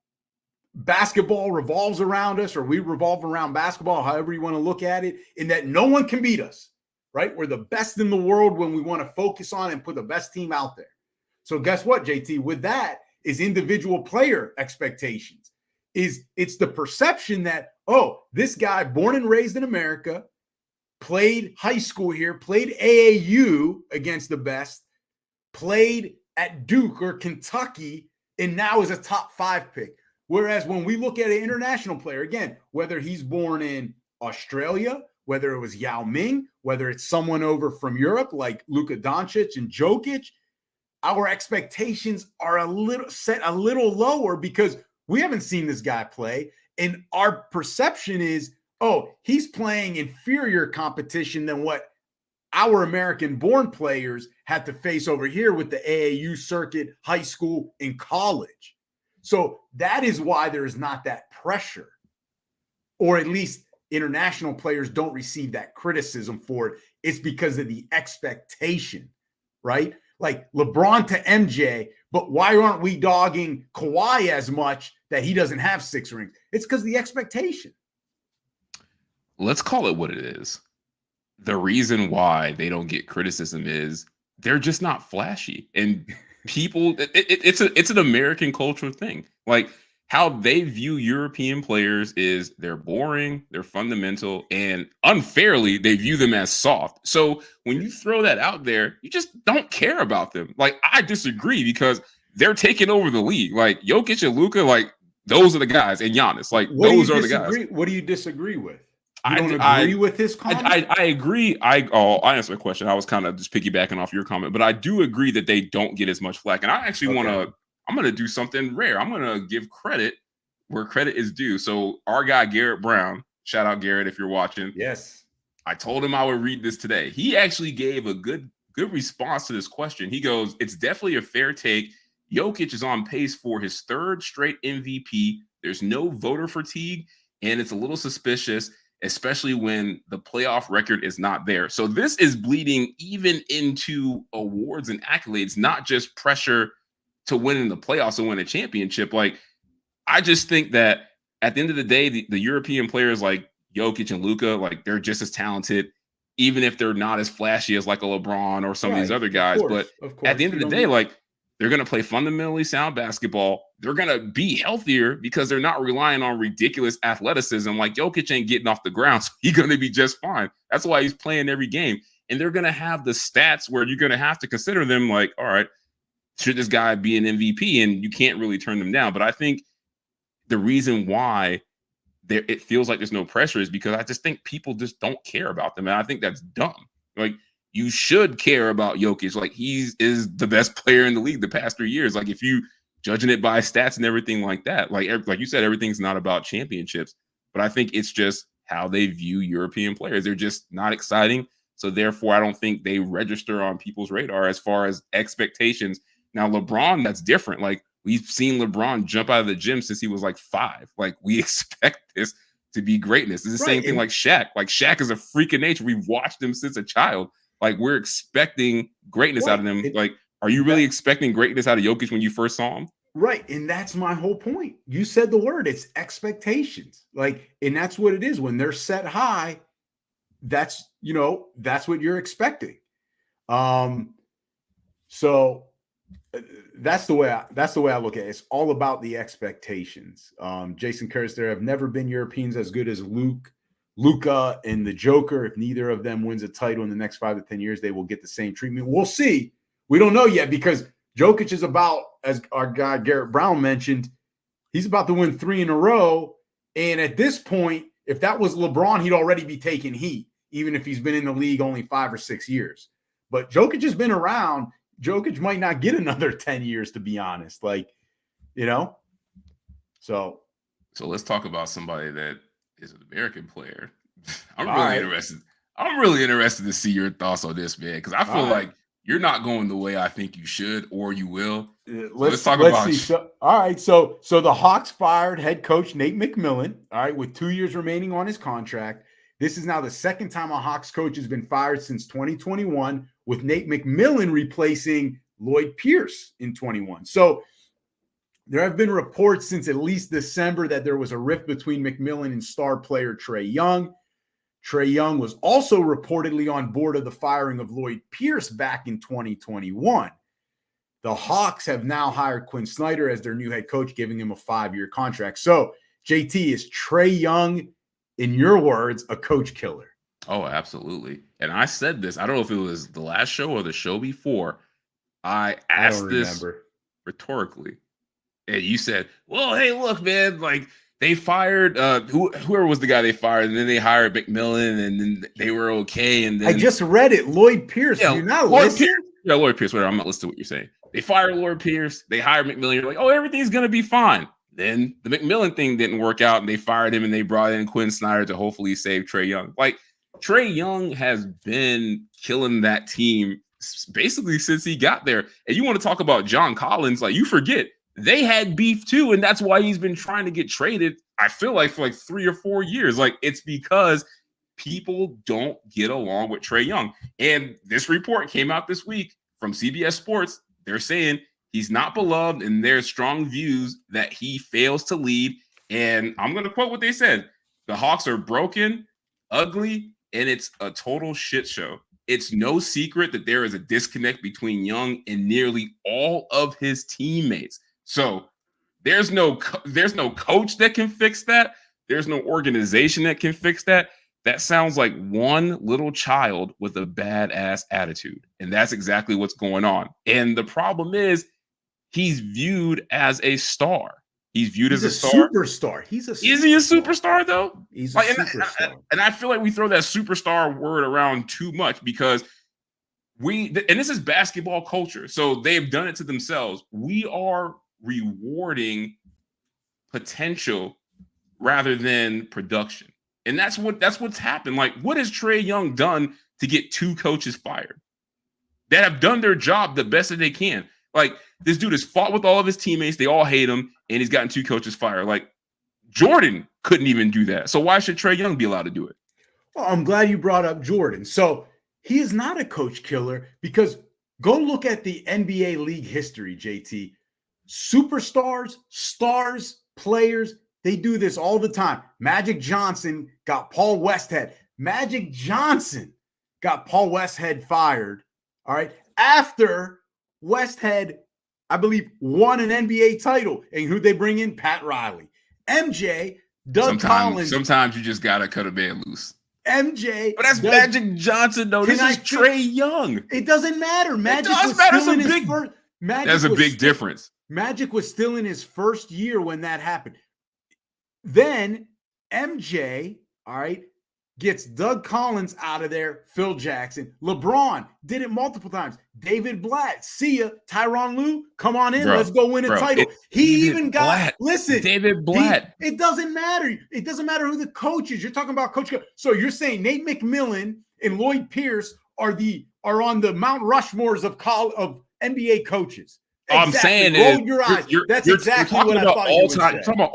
basketball revolves around us or we revolve around basketball, however you want to look at it, and that no one can beat us, right? We're the best in the world when we want to focus on and put the best team out there. So guess what, JT? With that is individual player expectations. It's the perception that, oh, this guy born and raised in America, played high school here, played AAU against the best, played at Duke or Kentucky, and now is a top 5 pick. Whereas when we look at an international player, again, whether he's born in Australia, whether it was Yao Ming, whether it's someone over from Europe like Luka Doncic and Jokic, our expectations are set a little lower because we haven't seen this guy play. And our perception is, oh, he's playing inferior competition than what our American-born players had to face over here with the AAU circuit, high school, and college. So that is why there is not that pressure, or at least international players don't receive that criticism for it. It's because of the expectation, right? Like LeBron to MJ, but why aren't we dogging Kawhi as much that he doesn't have 6 rings? It's because of the expectation. Let's call it what it is. The reason why they don't get criticism is they're just not flashy. And people, it's an American cultural thing. Like how they view European players is they're boring, they're fundamental, and unfairly, they view them as soft. So when you throw that out there, you just don't care about them. Like, I disagree because they're taking over the league. Like, Jokic and Luka, like, those are the guys. And Giannis, like, those are the guys. What do you disagree with? You don't agree with this comment? I agree. I'll answer the question. I was kind of just piggybacking off your comment, but I do agree that they don't get as much flack. And I actually I'm going to do something rare. I'm going to give credit where credit is due. So our guy, Garrett Brown, shout out Garrett if you're watching. Yes. I told him I would read this today. He actually gave a good response to this question. He goes, it's definitely a fair take. Jokic is on pace for his 3rd straight MVP. There's no voter fatigue, and it's a little suspicious, especially when the playoff record is not there. So this is bleeding even into awards and accolades, not just pressure to win in the playoffs and win a championship. Like, I just think that at the end of the day, the European players like Jokic and Luka, like, they're just as talented, even if they're not as flashy as like a LeBron or some of these other guys. But at the end of the day, like, they're going to play fundamentally sound basketball. They're going to be healthier because they're not relying on ridiculous athleticism. Like, Jokic ain't getting off the ground, so he's going to be just fine. That's why he's playing every game. And they're going to have the stats where you're going to have to consider them like, all right, should this guy be an MVP? And you can't really turn them down. But I think the reason why it feels like there's no pressure is because I just think people just don't care about them. And I think that's dumb. Like, you should care about Jokic. Like, he is the best player in the league the past 3 years. Like, if you judging it by stats and everything like that, like you said, everything's not about championships. But I think it's just how they view European players. They're just not exciting. So therefore, I don't think they register on people's radar as far as expectations. Now, LeBron, that's different. Like, we've seen LeBron jump out of the gym since he was like 5. Like, we expect this to be greatness. It's the same thing like Shaq. Like, Shaq is a freak of nature. We've watched him since a child. Like, we're expecting greatness out of them. Like, are you really expecting greatness out of Jokic when you first saw him? Right. And that's my whole point. You said the word, it's expectations. Like, and that's what it is. When they're set high, that's what you're expecting. So that's the way I look at it. It's all about the expectations. Jason Curtis, there have never been Europeans as good as Luka and the Joker. If neither of them wins a title in the next 5 to 10 years, they will get the same treatment. We'll see. We don't know yet because Jokic is about, as our guy Garrett Brown mentioned, he's about to win 3 in a row. And at this point, if that was LeBron, he'd already be taking heat, even if he's been in the league only 5 or 6 years. But Jokic has been around. Jokic might not get another 10 years, to be honest. Like, So let's talk about somebody that is an American player. I'm really interested to see your thoughts on this, man, because I feel like you're not going the way I think you should or you will. Let's talk about see. All right. So the Hawks fired head coach Nate McMillan, all right, with 2 years remaining on his contract. This is now the second time a Hawks coach has been fired since 2021, with Nate McMillan replacing Lloyd Pierce in 21. So there have been reports since at least December that there was a rift between McMillan and star player Trae Young. Trae Young was also reportedly on board of the firing of Lloyd Pierce back in 2021. The Hawks have now hired Quinn Snyder as their new head coach, giving him a 5-year contract. So, JT, is Trae Young, in your words, a coach killer? Oh, absolutely. And I said this, I don't know if it was the last show or the show before. I asked this rhetorically. And you said, well, hey, look, man, like, they fired whoever was the guy they fired, and then they hired McMillan, and then they were okay. And then I just read it, Lloyd Pierce. Yeah, You're not Lloyd listening? Pierce. Yeah, Lloyd Pierce. Whatever. I'm not listening to what you're saying. They fired Lloyd Pierce. They hired McMillan. You're like, oh, everything's gonna be fine. Then the McMillan thing didn't work out, and they fired him, and they brought in Quinn Snyder to hopefully save Trae Young. Like, Trae Young has been killing that team basically since he got there. And you want to talk about John Collins? Like, you forget. They had beef too, and that's why he's been trying to get traded, I feel like, for like 3 or 4 years. Like, it's because people don't get along with Trae Young. And this report came out this week from CBS Sports. They're saying he's not beloved, and there's strong views that he fails to lead. And I'm going to quote what they said. The Hawks are broken, ugly, and it's a total shit show. It's no secret that there is a disconnect between Young and nearly all of his teammates. So there's no coach that can fix that. There's no organization that can fix that. That sounds like one little child with a badass attitude. And that's exactly what's going on. And the problem is he's viewed as a star. He's viewed as a star. Superstar. Is he a superstar, though? He's a superstar. And I feel like we throw that superstar word around too much because and this is basketball culture. So they've done it to themselves. We are rewarding potential rather than production. And that's what's happened. Like, what has Trae Young done to get 2 coaches fired that have done their job the best that they can? Like, this dude has fought with all of his teammates. They all hate him, and he's gotten 2 coaches fired. Like, Jordan couldn't even do that. So why should Trae Young be allowed to do it? Well, I'm glad you brought up Jordan. So he is not a coach killer because go look at the NBA league history, JT. Superstars, stars, players, they do this all the time. Magic Johnson got Paul Westhead. Magic Johnson got Paul Westhead fired, all right, after Westhead, I believe, won an NBA title. And who'd they bring in? Pat Riley. MJ, Doug Collins. Sometimes you just got to cut a man loose. MJ. But that's Magic Johnson, though. This is Trae Young. It doesn't matter. Magic was still in his first. That's a big difference. Magic was still in his first year when that happened. Then MJ, all right, gets Doug Collins out of there, Phil Jackson. LeBron did it multiple times. David Blatt, see ya. Tyronn Lue, come on in. Let's go win a title. He even got, listen, David Blatt. It doesn't matter. It doesn't matter who the coach is. You're talking about coach. So you're saying Nate McMillan and Lloyd Pierce are on the Mount Rushmores of NBA coaches. All I'm saying Roll your eyes. That's exactly what I thought you would say. You're talking about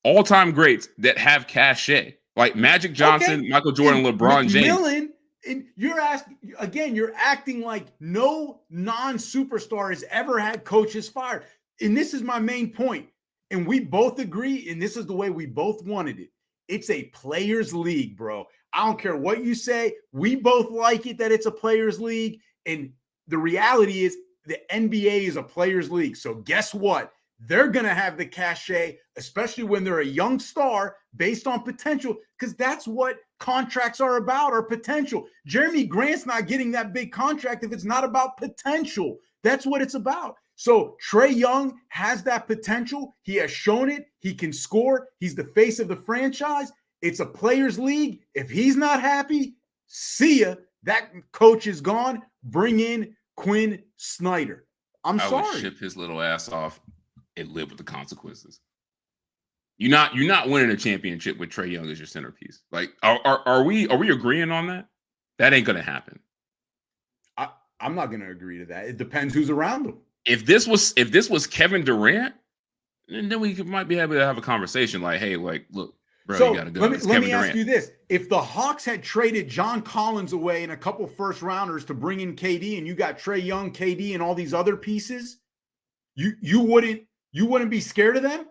all-time greats that have cachet. Like Magic Johnson, Michael Jordan, LeBron James. And you're acting like no non-superstar has ever had coaches fired. And this is my main point. And we both agree, and this is the way we both wanted it. It's a players' league, bro. I don't care what you say. We both like it that it's a players' league. And the reality is the NBA is a players' league. So guess what? They're going to have the cachet, especially when they're a young star based on potential, because that's what contracts are about, or potential. Jeremy Grant's not getting that big contract if it's not about potential. That's what it's about. So Trae Young has that potential. He has shown it. He can score. He's the face of the franchise. It's a players' league. If he's not happy, see ya. That coach is gone. Bring in Quinn Snyder. I would ship his little ass off and live with the consequences. You're not winning a championship with Trae Young as your centerpiece. Like, are we agreeing on that? That ain't gonna happen. I'm not gonna agree to that. It depends who's around him. If this was Kevin Durant, then we might be able to have a conversation. Like, hey, like, look, bro, so you gotta go. Let me ask you this: if the Hawks had traded John Collins away and a couple first rounders to bring in KD, and you got Trae Young, KD, and all these other pieces, you wouldn't be scared of them?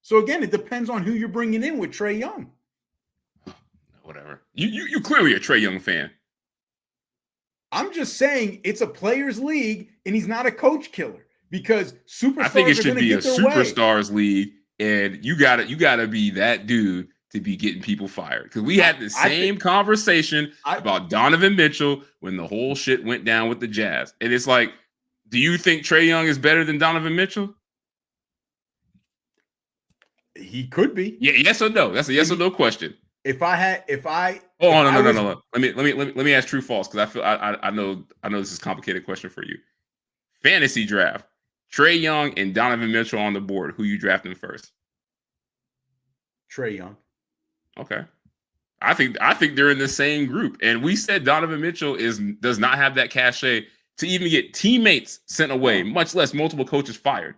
So again, it depends on who you're bringing in with Trae Young. Whatever. You clearly a Trae Young fan. I'm just saying it's a players' league, and he's not a coach killer, because superstars. I think it should be a superstars league, and you gotta be that dude to be getting people fired. Because we had the same conversation about Donovan Mitchell when the whole shit went down with the Jazz, and it's like, do you think Trae Young is better than Donovan Mitchell? He could be. Yeah, yes or no. That's a yes or no question. No. Let me ask true false, because I know this is a complicated question for you. Fantasy draft: Trae Young and Donovan Mitchell on the board. Who you drafting first? Trae Young. Okay. I think they're in the same group, and we said Donovan Mitchell does not have that cachet to even get teammates sent away, much less multiple coaches fired.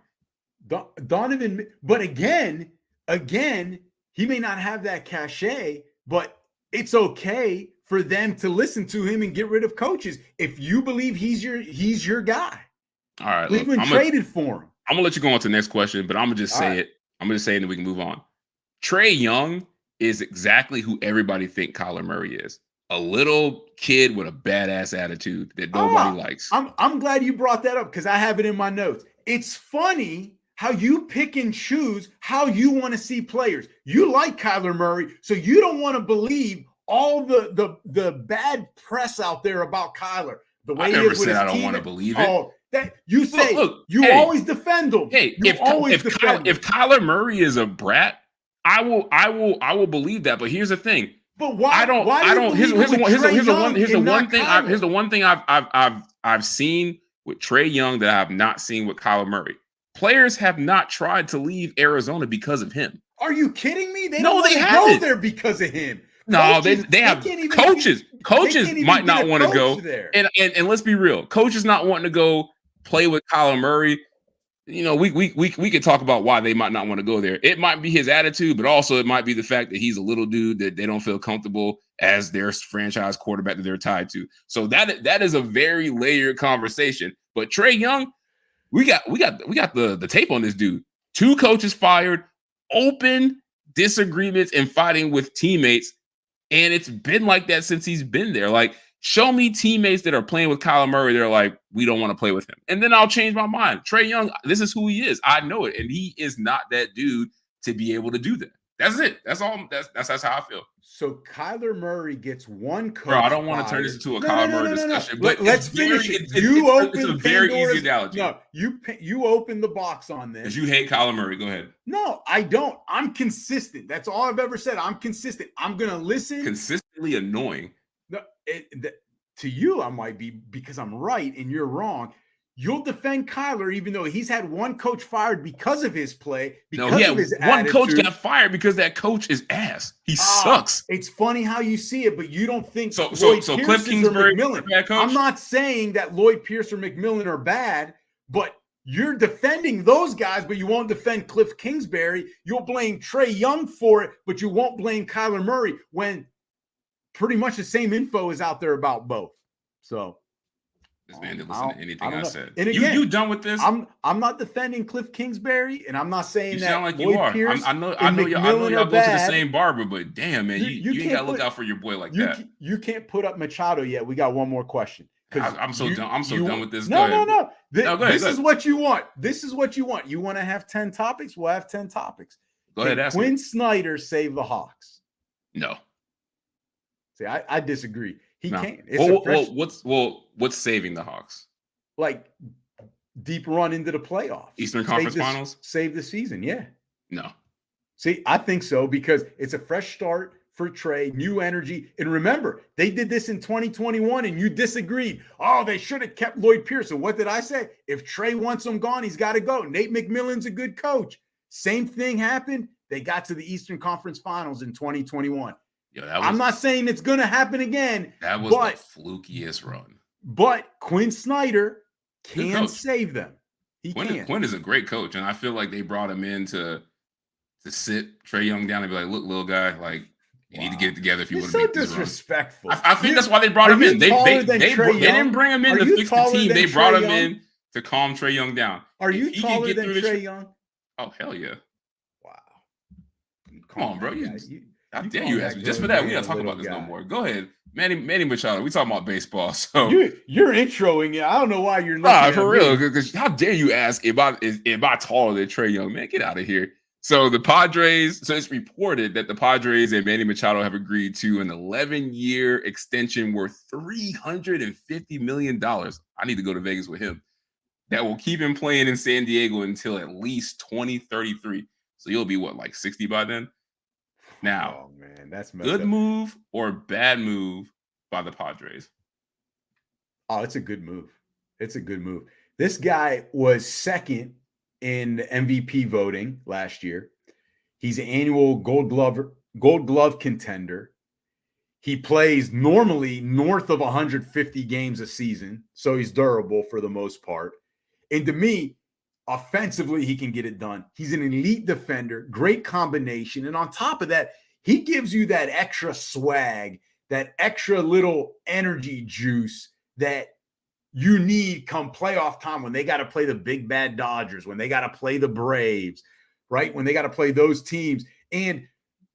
Donovan, but again, he may not have that cachet, but it's okay for them to listen to him and get rid of coaches if you believe he's your guy. All right, Cleveland traded for him. I'm gonna let you go on to the next question, but I'm gonna just say it. I'm gonna say it, and then we can move on. Trae Young is exactly who everybody think Kyler Murray is. A little kid with a badass attitude that nobody likes. I'm glad you brought that up, because I have it in my notes. It's funny how you pick and choose how you want to see players. You like Kyler Murray, so you don't want to believe all the bad press out there about Kyler. The way I never said I don't want to believe it. Oh, that you say you always defend him. Hey, if Kyler Murray is a brat, I will believe that. But here's the thing. But why? Here's the one thing I've seen with Trae Young that I have not seen with Kyler Murray. Players have not tried to leave Arizona because of him. Are you kidding me? They haven't go there because of him. No, they have coaches. Coaches might not want to go there. And let's be real. Coaches not wanting to go play with Kyler Murray. You know, we could talk about why they might not want to go there. It might be his attitude, but also it might be the fact that he's a little dude that they don't feel comfortable as their franchise quarterback that they're tied to. So that is a very layered conversation. But Trae Young, we got the tape on this dude. 2 coaches fired, open disagreements and fighting with teammates, and it's been like that since he's been there. Like, show me teammates that are playing with Kyler Murray. They're like, we don't want to play with him. And then I'll change my mind. Trae Young, this is who he is. I know it. And he is not that dude to be able to do that. That's it. That's all. That's how I feel. So Kyler Murray gets one coach. Bro, I don't want to turn this into a Kyler Murray discussion, but let's finish it. It's a very easy analogy. No, you open the box on this. Because you hate Kyler Murray. Go ahead. No, I don't. I'm consistent. That's all I've ever said. I'm consistent. I'm gonna listen. Consistently annoying. No, to you, I might be because I'm right and you're wrong. You'll defend Kyler even though he's had one coach fired because of his play. Because of his one coach got fired because that coach is ass. He sucks. It's funny how you see it, but you don't think so. Cliff Kingsbury, bad coach? I'm not saying that Lloyd Pierce or McMillan are bad, but you're defending those guys, but you won't defend Cliff Kingsbury. You'll blame Trae Young for it, but you won't blame Kyler Murray when pretty much the same info is out there about both. So. This man didn't listen to anything I said. And again, you done with this? I'm not defending Cliff Kingsbury, and I'm not saying that. You sound like Lloyd you are. Pierce I know y'all go to the same barber, but damn, man, you ain't gotta look out for your boy like that. You can't put up Machado yet. We got one more question. I'm so done with this. No. This is what you want. This is what you want. You want to have 10 topics? We'll have 10 topics. Go ahead, ask Quinn me. Snyder save the Hawks? No. See, I disagree. He can't. What's saving the Hawks? Like deep run into the playoffs. Eastern Conference Finals? Save the season, yeah. No. See, I think so because it's a fresh start for Trey, new energy. And remember, they did this in 2021 and you disagreed. Oh, they should have kept Lloyd Pierce. And what did I say? If Trey wants him gone, he's got to go. Nate McMillan's a good coach. Same thing happened. They got to the Eastern Conference Finals in 2021. I'm not saying it's going to happen again. That was the flukiest run. But Quinn Snyder can save them. Quinn is a great coach, and I feel like they brought him in to sit Trae Young down and be like, "Look, little guy, like you need to get it together if you want to make this run." Disrespectful. I think that's why they brought him in. They didn't bring him in to fix the team. They brought him in to calm Trae Young down. Are you taller than Trae Young? Oh hell yeah! Wow. Come on, bro. How dare you ask me? Just for that, we gotta talk about this no more. Go ahead. Manny Machado, we talking about baseball. So you're introing it. I don't know why you're looking for real. Because how dare you ask if I taller than Trae Young? Man, get out of here. So the Padres, so it's reported that the Padres and Manny Machado have agreed to an 11-year extension worth $350 million. I need to go to Vegas with him. That will keep him playing in San Diego until at least 2033. So you'll be what, like 60 by then? Now, oh man, that's good move or bad move by the Padres? Oh, it's a good move. It's a good move. This guy was second in MVP voting last year. He's an annual Gold Glove contender. He plays normally north of 150 games a season, so he's durable for the most part. And to me, offensively, he can get it done. He's an elite defender, great combination. And on top of that, he gives you that extra swag, that extra little energy juice that you need come playoff time when they got to play the big bad Dodgers, when they got to play the Braves, right? When they got to play those teams. And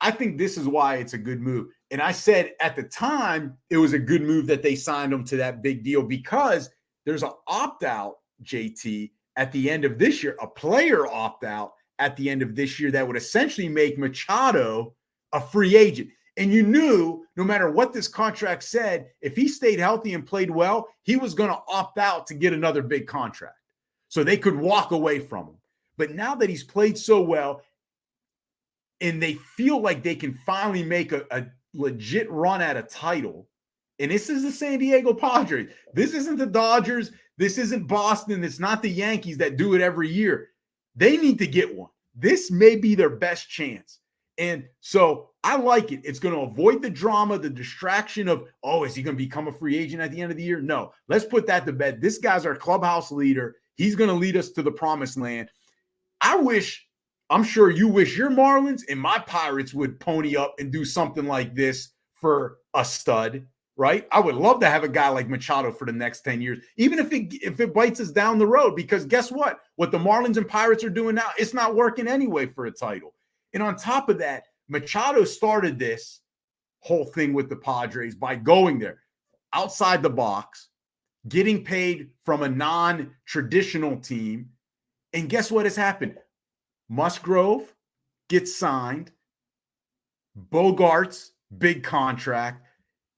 I think this is why it's a good move. And I said at the time, it was a good move that they signed him to that big deal because there's an opt-out, JT, at the end of this year, a player opt-out at the end of this year that would essentially make Machado a free agent. And you knew no matter what this contract said, if he stayed healthy and played well, he was going to opt out to get another big contract. So they could walk away from him. But now that he's played so well and they feel like they can finally make a legit run at a title, and this is the San Diego Padres. This isn't the Dodgers. This isn't Boston. It's not the Yankees that do it every year. They need to get one. This may be their best chance. And so I like it. It's going to avoid the drama, the distraction of, oh, is he going to become a free agent at the end of the year? No, let's put that to bed. This guy's our clubhouse leader. He's going to lead us to the promised land. I'm sure you wish your Marlins and my Pirates would pony up and do something like this for a stud, right? I would love to have a guy like Machado for the next 10 years, even if it bites us down the road, because guess what? What the Marlins and Pirates are doing now, it's not working anyway for a title. And on top of that, Machado started this whole thing with the Padres by going there outside the box, getting paid from a non-traditional team. And guess what has happened? Musgrove gets signed. Bogarts, big contract.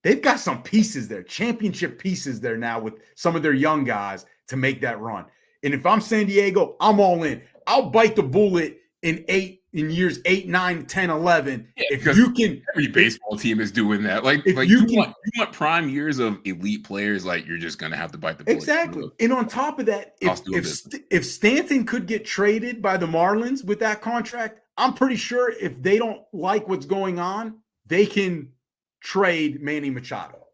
They've got some pieces there, championship pieces there now with some of their young guys to make that run. And if I'm San Diego, I'm all in. I'll bite the bullet in years 8, 9, 10, 11. Yeah, if you can, every baseball team is doing that. Like you want prime years of elite players, like you're just gonna have to bite the bullet. Exactly. And on top of that, if Stanton could get traded by the Marlins with that contract, I'm pretty sure if they don't like what's going on, they can trade Manny Machado.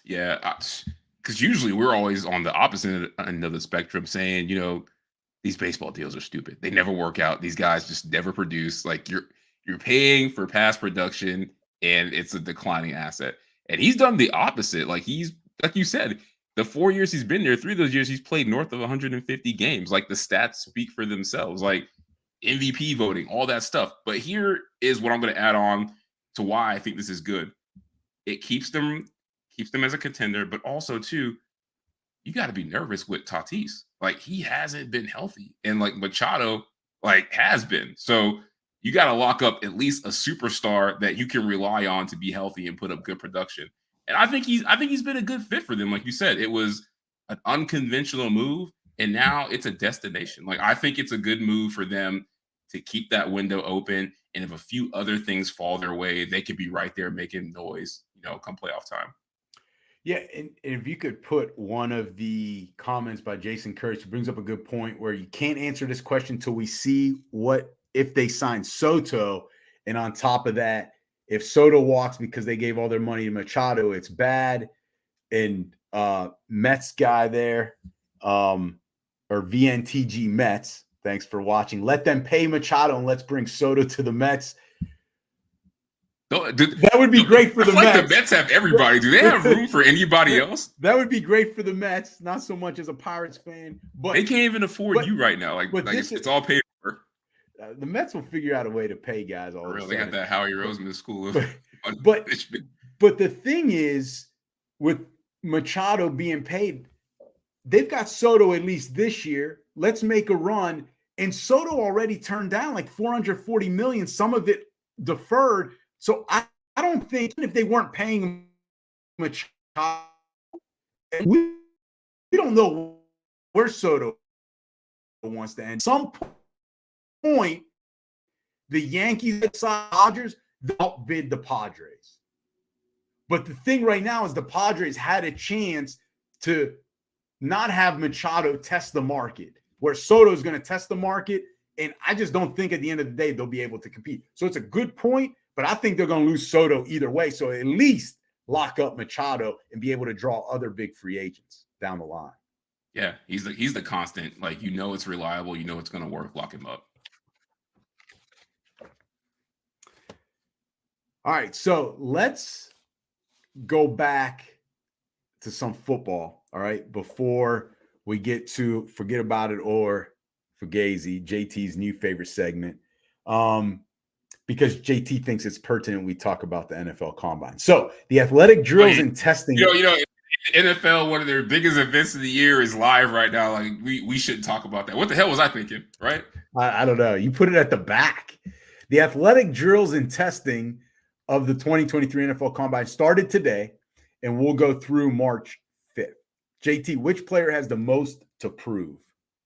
Yeah, because usually we're always on the opposite end of the spectrum saying, these baseball deals are stupid. They never work out. These guys just never produce. Like you're paying for past production and it's a declining asset. And he's done the opposite. Like you said, the 4 years he's been there, 3 of those years he's played north of 150 games. Like the stats speak for themselves, like MVP voting, all that stuff. But here is what I'm going to add on to why I think this is good. It keeps them as a contender, but also too, you got to be nervous with Tatis. Like he hasn't been healthy, and like Machado, like has been. So you got to lock up at least a superstar that you can rely on to be healthy and put up good production. And I think he's been a good fit for them. Like you said, it was an unconventional move, and now it's a destination. Like I think it's a good move for them to keep that window open. And if a few other things fall their way, they could be right there making noise, come playoff time. Yeah, and if you could put one of the comments by Jason Kurtz, brings up a good point where you can't answer this question till we see what if they sign Soto. And on top of that, if Soto walks because they gave all their money to Machado, it's bad. And Mets guy there, or VNTG Mets, thanks for watching. Let them pay Machado and let's bring Soto to the Mets. That would be great for the Mets. Like the Mets have everybody. Do they have room for anybody else? That would be great for the Mets. Not so much as a Pirates fan, but they can't even afford you right now. Like it's all paid for. The Mets will figure out a way to pay guys all. They got that Howie Roseman school. But the thing is, with Machado being paid, they've got Soto at least this year. Let's make a run. And Soto already turned down like $440 million. Some of it deferred. So I don't think if they weren't paying Machado, we don't know where Soto wants to end. Some point, the Yankees, Dodgers, they'll outbid the Padres. But the thing right now is the Padres had a chance to not have Machado test the market, where Soto is going to test the market. And I just don't think at the end of the day they'll be able to compete. So it's a good point. But I think they're going to lose Soto either way. So at least lock up Machado and be able to draw other big free agents down the line. Yeah, he's the constant. Like, it's reliable. It's going to work. Lock him up. All right, so let's go back to some football, all right, before we get to Forget About It or Fugazi, JT's new favorite segment. Because JT thinks it's pertinent we talk about the NFL Combine. So the athletic drills and testing. NFL, one of their biggest events of the year is live right now. Like we shouldn't talk about that. What the hell was I thinking, right? I don't know. You put it at the back. The athletic drills and testing of the 2023 NFL Combine started today, and we'll go through March 5th. JT, which player has the most to prove?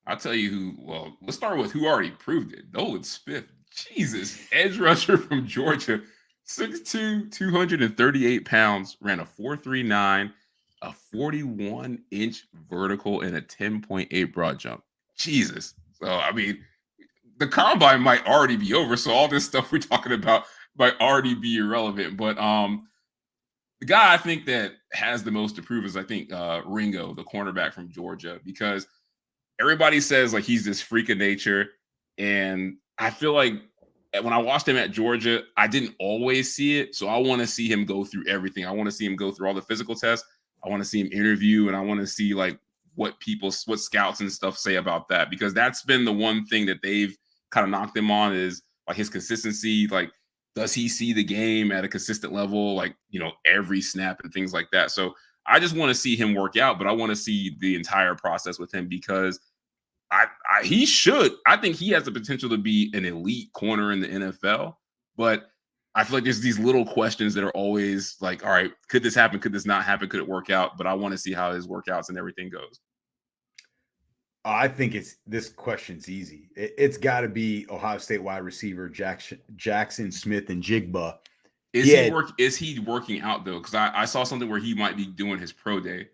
I'll tell you who. Well, let's start with who already proved it. Nolan Smith. Jesus, edge rusher from Georgia, 6'2", 238 pounds, ran a 4.39, a 41-inch vertical, and a 10.8 broad jump. Jesus. So, I mean, the combine might already be over, so all this stuff we're talking about might already be irrelevant. But the guy I think that has the most to prove is, I think, Ringo, the cornerback from Georgia, because everybody says, like, he's this freak of nature, and I feel like when I watched him at Georgia, I didn't always see it. So I want to see him go through everything. I want to see him go through all the physical tests. I want to see him interview, and I want to see like what scouts and stuff say about that, because that's been the one thing that they've kind of knocked him on is like his consistency. Like, does he see the game at a consistent level? Like, every snap and things like that. So I just want to see him work out, but I want to see the entire process with him, because I think he has the potential to be an elite corner in the NFL, but I feel like there's these little questions that are always like, all right, could this happen? Could this not happen? Could it work out? But I want to see how his workouts and everything goes. I think this question's easy. It's got to be Ohio State wide receiver Jackson Smith and Jigba. Is he working out though? Because I saw something where he might be doing his pro day.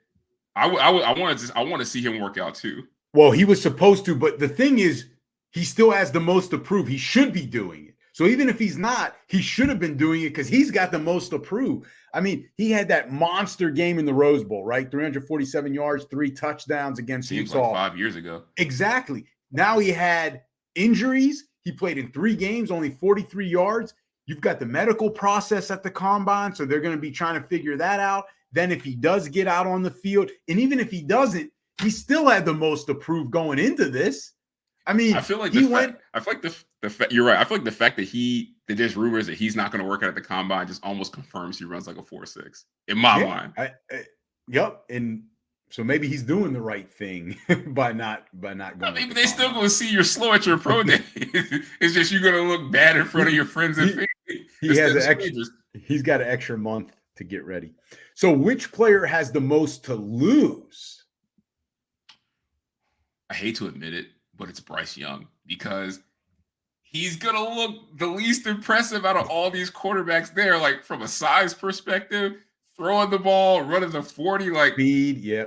I want to see him work out too. Well, he was supposed to, but the thing is, he still has the most to prove. He should be doing it. So even if he's not, he should have been doing it because he's got the most to prove. I mean, he had that monster game in the Rose Bowl, right? 347 yards, 3 touchdowns against Seems Utah. like 5 years ago. Exactly. Now he had injuries. He played in 3 games, only 43 yards. You've got the medical process at the combine, so they're going to be trying to figure that out. Then if he does get out on the field, and even if he doesn't, he still had the most to prove going into this. I mean, I feel like you're right. I feel like the fact that there's rumors that he's not going to work out at the combine just almost confirms he runs like a 4.6 in my mind. Yep. And so maybe he's doing the right thing by not going. Maybe they still going to see you're slow at your pro day. It's just you're going to look bad in front of your friends and family. He's got an extra month to get ready. So which player has the most to lose? I hate to admit it, but it's Bryce Young because he's going to look the least impressive out of all these quarterbacks there. Like from a size perspective, throwing the ball, running the 40, like speed, yeah,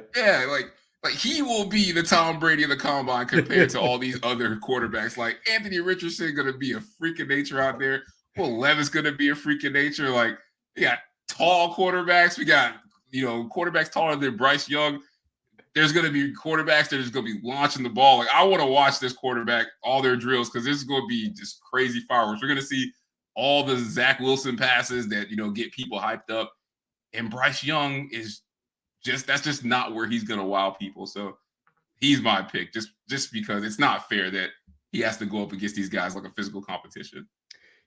like he will be the Tom Brady of the combine compared to all these other quarterbacks. Like Anthony Richardson going to be a freak of nature out there. Will Levis going to be a freak of nature. Like we got tall quarterbacks. We got quarterbacks taller than Bryce Young. There's going to be quarterbacks that are just going to be launching the ball. Like I want to watch this quarterback, all their drills, because this is going to be just crazy fireworks. We're going to see all the Zach Wilson passes that, get people hyped up. And Bryce Young that's just not where he's going to wow people. So he's my pick just because it's not fair that he has to go up against these guys like a physical competition.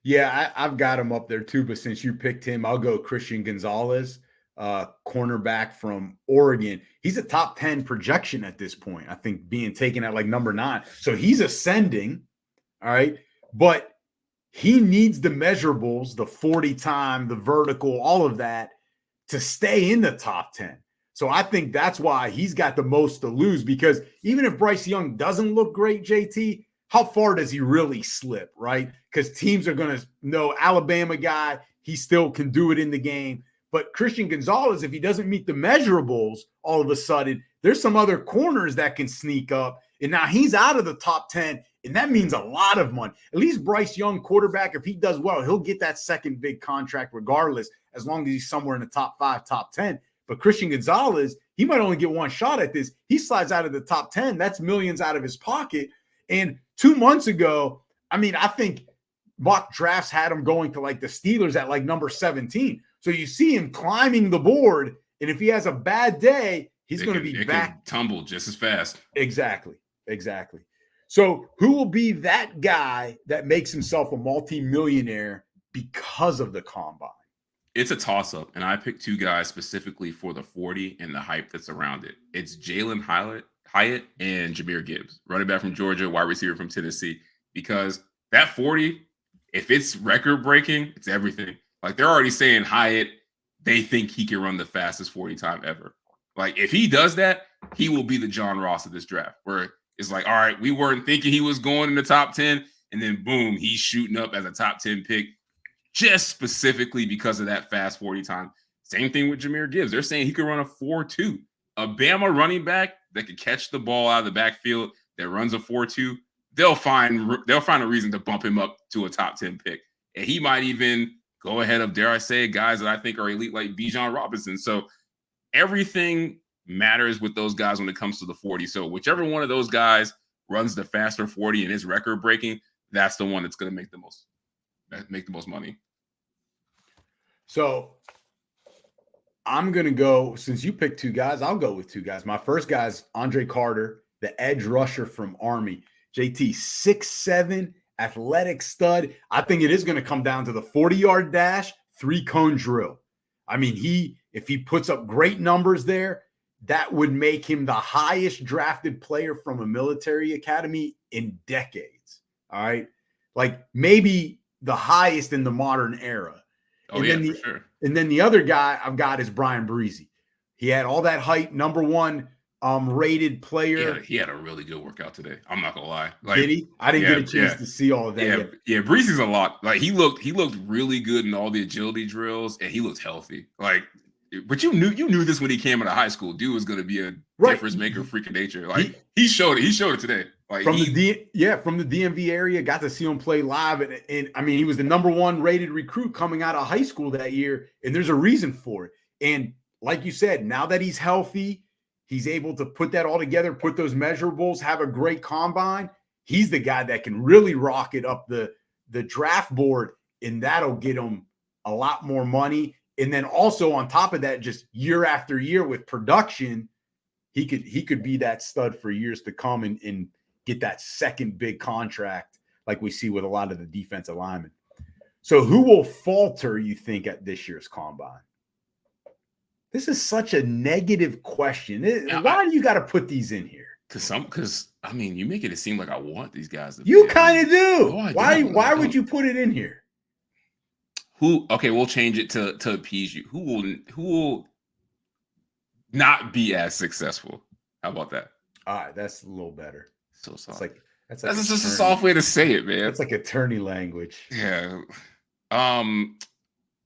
Yeah, I've got him up there too. But since you picked him, I'll go Christian Gonzalez. Cornerback from Oregon. He's a top 10 projection at this point, I think, being taken at like number 9. So he's ascending. All right. But he needs the measurables, the 40 time, the vertical, all of that to stay in the top 10. So I think that's why he's got the most to lose, because even if Bryce Young doesn't look great, JT, how far does he really slip, right? Because teams are going to know Alabama guy, he still can do it in the game. But Christian Gonzalez, if he doesn't meet the measurables, all of a sudden, there's some other corners that can sneak up. And now he's out of the top 10, and that means a lot of money. At least Bryce Young, quarterback, if he does well, he'll get that second big contract regardless, as long as he's somewhere in the top 5, top 10. But Christian Gonzalez, he might only get one shot at this. He slides out of the top 10. That's millions out of his pocket. And 2 months ago, I think mock drafts had him going to like the Steelers at like number 17. So you see him climbing the board, and if he has a bad day, he's going to be back. Tumble just as fast. Exactly. So who will be that guy that makes himself a multimillionaire because of the combine? It's a toss-up, and I picked 2 guys specifically for the 40 and the hype that's around it. It's Jalen Hyatt and Jahmyr Gibbs, running back from Georgia, wide receiver from Tennessee, because that 40, if it's record-breaking, it's everything. Like they're already saying Hyatt, they think he can run the fastest 40 time ever. Like if he does that, he will be the John Ross of this draft, where it's like, all right, we weren't thinking he was going in the top 10, and then boom, he's shooting up as a top 10 pick just specifically because of that fast 40 time. Same thing with Jahmyr Gibbs. They're saying he could run a 4.2. A Bama running back that could catch the ball out of the backfield that runs a 4.2. They'll find a reason to bump him up to a top 10 pick, and he might even go ahead of, dare I say, guys that I think are elite like Bijan Robinson. So everything matters with those guys when it comes to the 40. So whichever one of those guys runs the faster 40 and is record breaking, that's the one that's going to make the most money. So I'm going to go, since you picked 2 guys, I'll go with 2 guys. My first guy is Andre Carter, the edge rusher from Army. JT, 6'7", athletic stud. I think it is going to come down to the 40-yard dash, 3-cone drill. If he puts up great numbers there, that would make him the highest drafted player from a military academy in decades. All right. Like maybe the highest in the modern era. Oh, for sure. And then the other guy I've got is Brian Breezy. He had all that hype, number one rated player. He had a really good workout today. I'm not gonna lie. Did he? I didn't get a chance to see all of that. Yeah. Breezy's a lot. Like he looked really good in all the agility drills, and he looked healthy. Like, but you knew this when he came out of high school. Dude was gonna be a difference maker, freak of nature. Like he showed it. He showed it today. Like from the DMV area, got to see him play live, and I mean, he was the number one rated recruit coming out of high school that year, and there's a reason for it. And like you said, now that he's healthy, he's able to put that all together, put those measurables, have a great combine. He's the guy that can really rocket up the draft board, and that'll get him a lot more money. And then also on top of that, just year after year with production, he could be that stud for years to come and get that second big contract like we see with a lot of the defensive linemen. So who will falter, you think, at this year's combine? This is such a negative question. Why do you got to put these in here? Because I mean, you make it seem like I want these guys to. You kind of do. No, why would you put it in here? Okay, we'll change it to appease you. Who will not be as successful? How about that? All right, that's a little better. So sorry. That's just a soft way to say it, man. That's like attorney language. Yeah.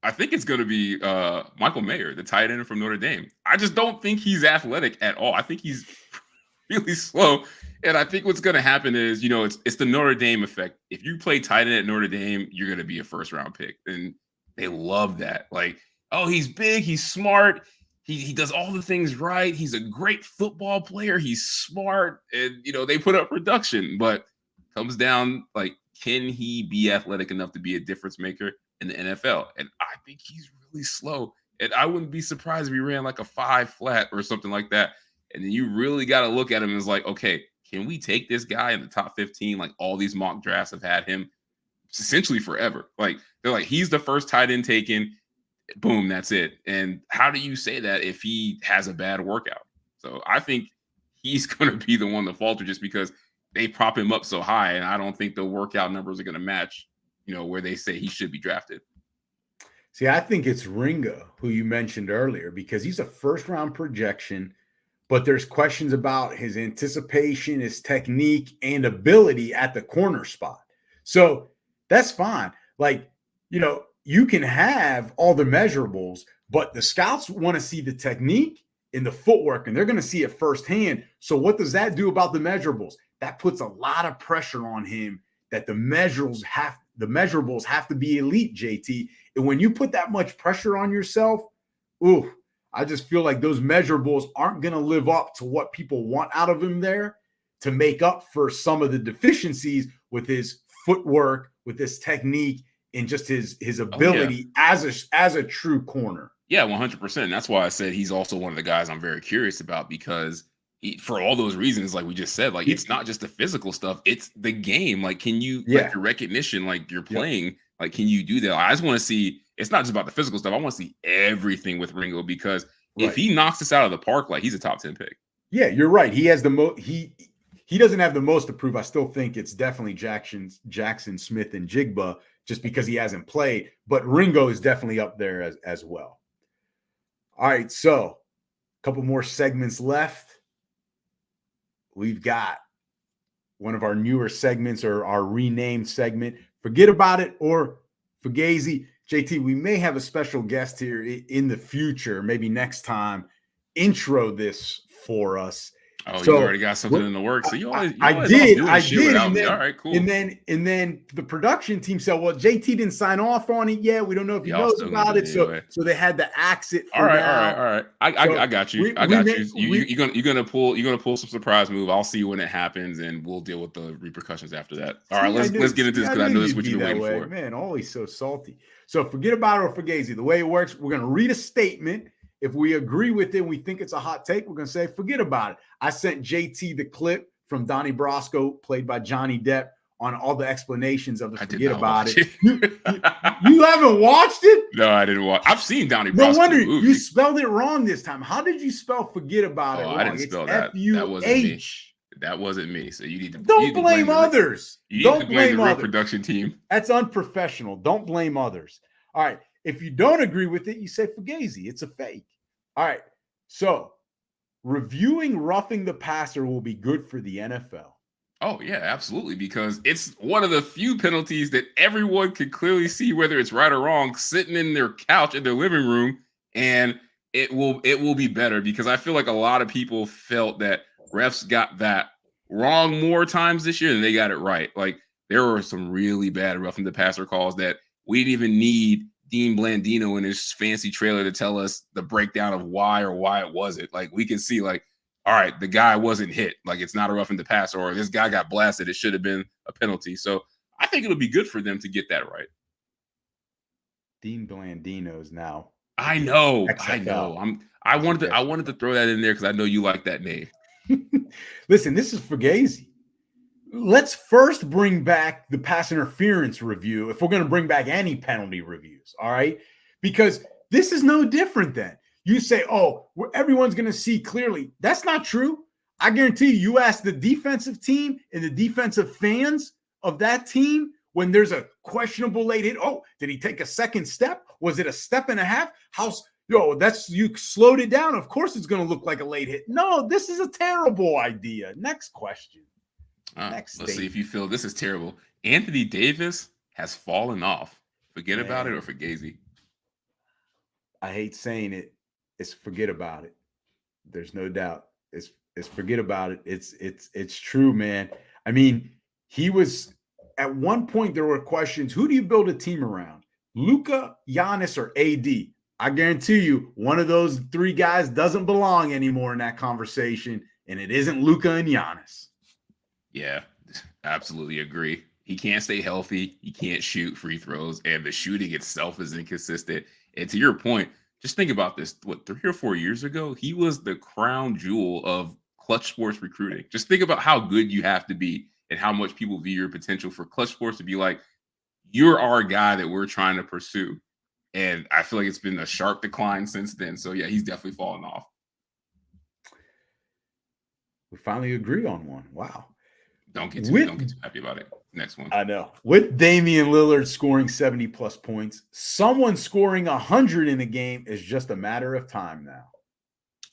I think it's going to be Michael Mayer, the tight end from Notre Dame. I just don't think he's athletic at all. I think he's really slow. And I think what's going to happen is, it's the Notre Dame effect. If you play tight end at Notre Dame, you're going to be a first-round pick. And they love that. Like, oh, he's big, he's smart, he does all the things right. He's a great football player. He's smart. And, they put up production. But comes down, like, can he be athletic enough to be a difference maker in the NFL? And I think he's really slow. And I wouldn't be surprised if he ran like a 5 flat or something like that. And then you really got to look at him as like, okay, can we take this guy in the top 15? Like all these mock drafts have had him essentially forever. Like they're like, he's the first tight end taken. Boom, that's it. And how do you say that if he has a bad workout? So I think he's going to be the one to falter just because they prop him up so high. And I don't think the workout numbers are going to match, where they say he should be drafted. See, I think it's Ringo, who you mentioned earlier, because he's a first-round projection, but there's questions about his anticipation, his technique, and ability at the corner spot. So that's fine. Like, you can have all the measurables, but the scouts want to see the technique and the footwork, and they're going to see it firsthand. So what does that do about the measurables? That puts a lot of pressure on him that the measurables have to be elite, JT. And when you put that much pressure on yourself, I just feel like those measurables aren't going to live up to what people want out of him there to make up for some of the deficiencies with his footwork, with his technique, and just his ability as a true corner. Yeah, 100%. That's why I said he's also one of the guys I'm very curious about because for all those reasons, like we just said, like it's not just the physical stuff, it's the game. Like, can you like your recognition, like you're playing, like can you do that? I just want to see. It's not just about the physical stuff. I want to see everything with Ringo because if he knocks us out of the park, like he's a top 10 pick. Yeah, you're right. He has the most. He doesn't have the most to prove. I still think it's definitely Jackson Smith and Jigba, just because he hasn't played. But Ringo is definitely up there as well. All right, so a couple more segments left. We've got one of our newer segments or our renamed segment. Forget about it or Fugazi. JT, we may have a special guest here in the future, maybe next time. Intro this for us. Oh, so, you already got something in the works. So I did. All right, cool. And then the production team said, "Well, JT didn't sign off on it yet. We don't know if he knows about it." So they had to axe it. All right. I got you. You're gonna pull some surprise move. I'll see you when it happens, and we'll deal with the repercussions after that. All right, let's get into this because I know this is what you've been waiting for. Man, always so salty. So forget about it or Fugazi. The way it works, we're gonna read a statement. If we agree with it, we think it's a hot take, we're going to say, forget about it. I sent JT the clip from Donnie Brasco, played by Johnny Depp, on all the explanations of the forget about it. You haven't watched it? No, I didn't watch. I've seen Donnie Brasco. No wonder you spelled it wrong this time. How did you spell forget about it wrong? I didn't spell that. F-U-H. That wasn't me. So you need to don't blame others. Don't blame the real production team. That's unprofessional. Don't blame others. All right. If you don't agree with it, you say Fugazi. It's a fake. All right. So reviewing roughing the passer will be good for the NFL. Oh, yeah, absolutely. Because it's one of the few penalties that everyone can clearly see whether it's right or wrong, sitting in their couch in their living room. And it will be better, because I feel like a lot of people felt that refs got that wrong more times this year than they it right. Like, there were some really bad roughing the passer calls that we didn't even need Dean Blandino in his fancy trailer to tell us the breakdown of why it wasn't. Like, we can see, like, all right, the guy wasn't hit. Like, it's not a roughing the passer, or this guy got blasted. It should have been a penalty. So I think it'll be good for them to get that right. Dean Blandino's now. I know. I wanted to throw that in there because I know you like that name. Listen, this is Fugazi. Let's first bring back the pass interference review if we're going to bring back any penalty reviews, all right? Because this is no different than you say, oh, everyone's going to see clearly. That's not true. I guarantee you ask the defensive team and the defensive fans of that team when there's a questionable late hit. Oh, did he take a second step? Was it a step and a half? You slowed it down. Of course it's going to look like a late hit. No, this is a terrible idea. Next question. Let's see if you feel this is terrible. Anthony Davis has fallen off. Forget about it or Fugazi? I hate saying it. It's forget about it. There's no doubt. It's forget about it. It's true, man. I mean, he was at one point there were questions. Who do you build a team around? Luka, Giannis, or AD? I guarantee you one of those three guys doesn't belong anymore in that conversation, and it isn't Luka and Giannis. Yeah, absolutely agree. He can't stay healthy. He can't shoot free throws, and the shooting itself is inconsistent. And to your point, just think about this. 3 or 4 years ago, he was the crown jewel of clutch sports recruiting. Just think about how good you have to be and how much people view your potential for clutch sports to be like, you're our guy that we're trying to pursue. And I feel like it's been a sharp decline since then. So, yeah, he's definitely fallen off. We finally agree on one. Wow. Don't get too happy about it. Next one. I know. With Damian Lillard scoring 70-plus points, someone scoring 100 in a game is just a matter of time now.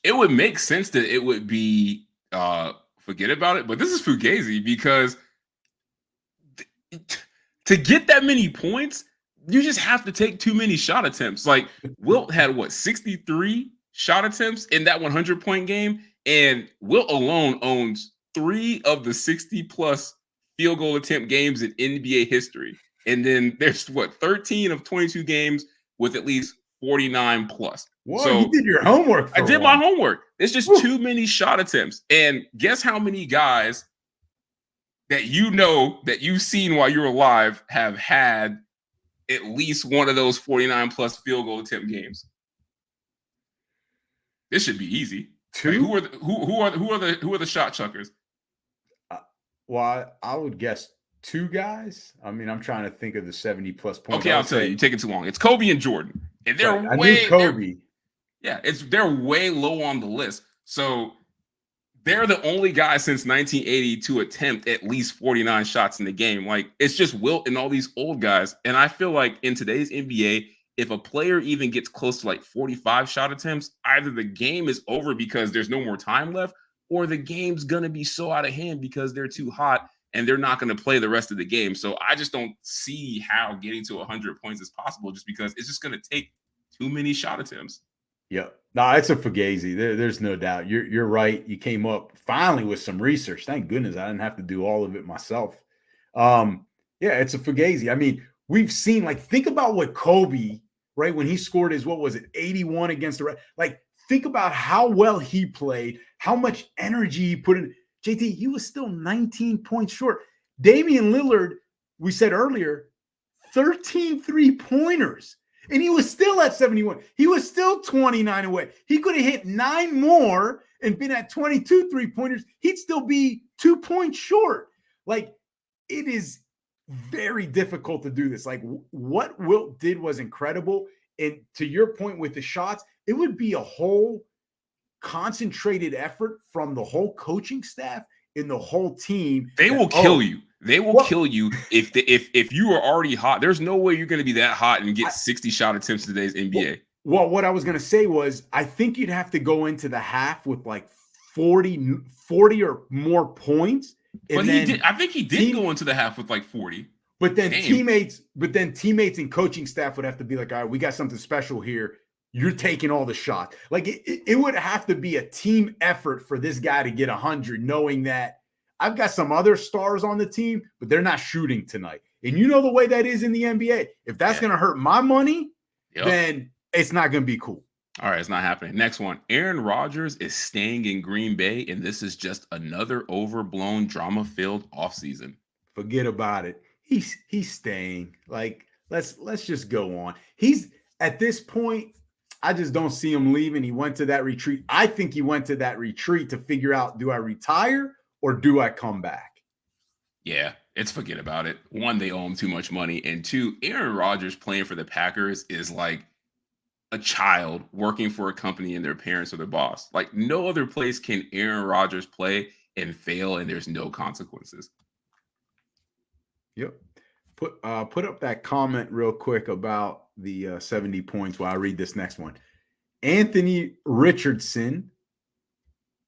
It would make sense that it would be forget about it, but this is Fugazi, because to get that many points, you just have to take too many shot attempts. Like, Wilt had 63 shot attempts in that 100-point game, and Wilt alone owns 3 of the 60-plus field goal attempt games in NBA history. And then there's 13 of 22 games with at least 49 plus. Whoa, so you did your homework. I did my homework. It's just too many shot attempts. And guess how many guys that you know that you've seen while you're alive have had at least one of those 49 plus field goal attempt games? This should be easy. 2? Like, who are the shot chuckers? Well, I would guess 2 guys. I mean, I'm trying to think of the 70-plus points. Okay, I'll tell you. You're taking too long. It's Kobe and Jordan, and they're Kobe. They're way low on the list. So they're the only guy since 1980 to attempt at least 49 shots in the game. Like, it's just Wilt and all these old guys. And I feel like in today's NBA, if a player even gets close to like 45 shot attempts, either the game is over because there's no more time left, or the game's going to be so out of hand because they're too hot and they're not going to play the rest of the game. So I just don't see how getting to 100 points is possible, just because it's just going to take too many shot attempts. Yep. No, it's a Fugazi. There's no doubt. You're right. You came up finally with some research. Thank goodness I didn't have to do all of it myself. Yeah, it's a Fugazi. I mean, we've seen, like, think about what Kobe, right, when he scored his, 81 against the Red. Like, think about how well he played, how much energy he put in. JT, he was still 19 points short. Damian Lillard, we said earlier, 13 3-pointers. And he was still at 71. He was still 29 away. He could have hit 9 more and been at 22 3-pointers. He'd still be 2 points short. Like, it is very difficult to do this. Like, what Wilt did was incredible. And to your point with the shots, it would be a whole concentrated effort from the whole coaching staff in the whole team. They will kill you. They will kill you if you are already hot. There's no way you're going to be that hot and get 60 shot attempts in today's NBA. Well, what I was going to say was I think you'd have to go into the half with like 40 or more points. But he did. I think he did go into the half with like 40. But then teammates and coaching staff would have to be like, all right, we got something special here. You're taking all the shots. Like it would have to be a team effort for this guy to get 100, knowing that I've got some other stars on the team, but they're not shooting tonight. And you know the way that is in the NBA. If that's going to hurt my money, then it's not going to be cool. All right, it's not happening. Next one. Aaron Rodgers is staying in Green Bay, and this is just another overblown, drama-filled offseason. Forget about it. He's staying. Like, let's just go on. He's at this point, I just don't see him leaving. He went to that retreat. I think he went to that retreat to figure out, do I retire or do I come back? Yeah, it's forget about it. One, they owe him too much money. And two, Aaron Rodgers playing for the Packers is like a child working for a company and their parents are their boss. Like no other place can Aaron Rodgers play and fail and there's no consequences. Yep. Put up that comment real quick about the 70 points while I read this next one. Anthony Richardson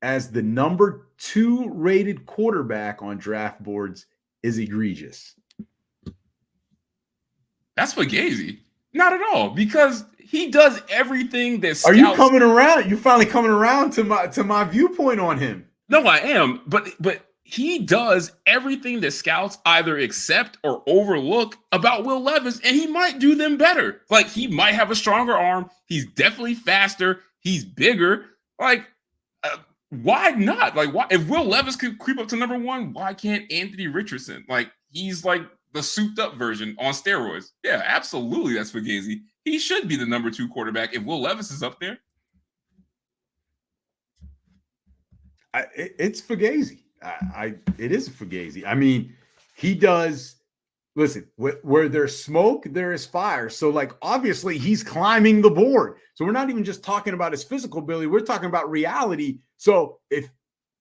as the number 2 rated quarterback on draft boards is egregious. That's Fugazi. Not at all, because he does everything that scouts. Are you coming around? You finally coming around to my viewpoint on him? No, I am, but he does everything that scouts either accept or overlook about Will Levis, and he might do them better. Like, he might have a stronger arm. He's definitely faster. He's bigger. Like, why not? Like, why? If Will Levis could creep up to number 1, why can't Anthony Richardson? Like, he's like the souped-up version on steroids. Yeah, absolutely, that's Fugazi. He should be the number 2 quarterback if Will Levis is up there. It's Fugazi. It is Fugazi. I mean, he does. Listen, where there's smoke, there is fire. So, like, obviously, he's climbing the board. So we're not even just talking about his physical ability. We're talking about reality. So if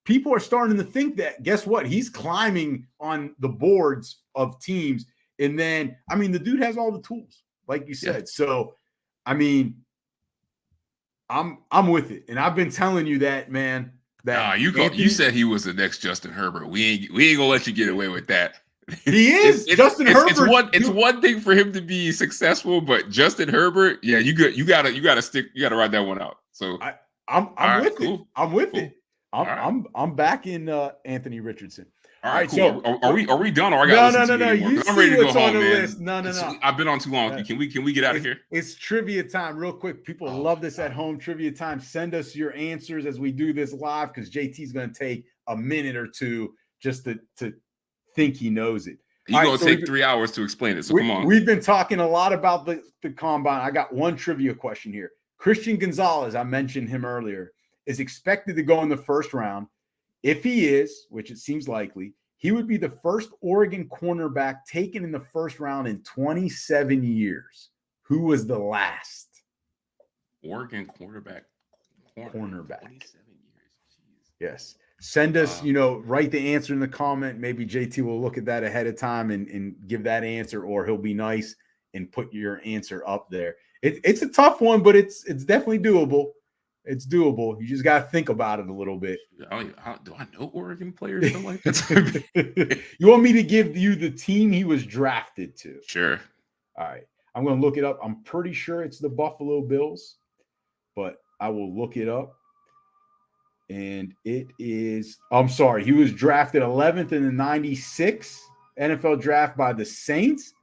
people are starting to think that, guess what? He's climbing on the boards of teams. And then, I mean, the dude has all the tools, like you said. Yeah. So, I mean, I'm with it. And I've been telling you that, man. You said he was the next Justin Herbert. We ain't gonna let you get away with that. He is Justin Herbert. It's one thing for him to be successful, but Justin Herbert, yeah, you gotta ride that one out. So I'm with it. I'm with it. I'm back in Anthony Richardson. All right, cool. So are we done? Or I got no. I'm ready to go home, man. No. I've been on too long. Can we get out of here? It's trivia time, real quick. People love this at home trivia time. Send us your answers as we do this live because JT's going to take a minute or two just to think he knows it. You're going to take 3 hours to explain it. So come on. We've been talking a lot about the combine. I got one trivia question here. Christian Gonzalez, I mentioned him earlier, is expected to go in the first round. If he is, which it seems likely, he would be the first Oregon cornerback taken in the first round in 27 years. Who was the last? Oregon cornerback. 27 years. Jeez. Yes. Send us, write the answer in the comment. Maybe JT will look at that ahead of time and give that answer, or he'll be nice and put your answer up there. It's a tough one, but it's definitely doable. It's doable. You just got to think about it a little bit. Do I know Oregon players like that? You want me to give you the team he was drafted to? Sure. All right. I'm going to look it up. I'm pretty sure it's the Buffalo Bills, but I will look it up. And it is, I'm sorry, he was drafted 11th in the 96 NFL draft by the Saints.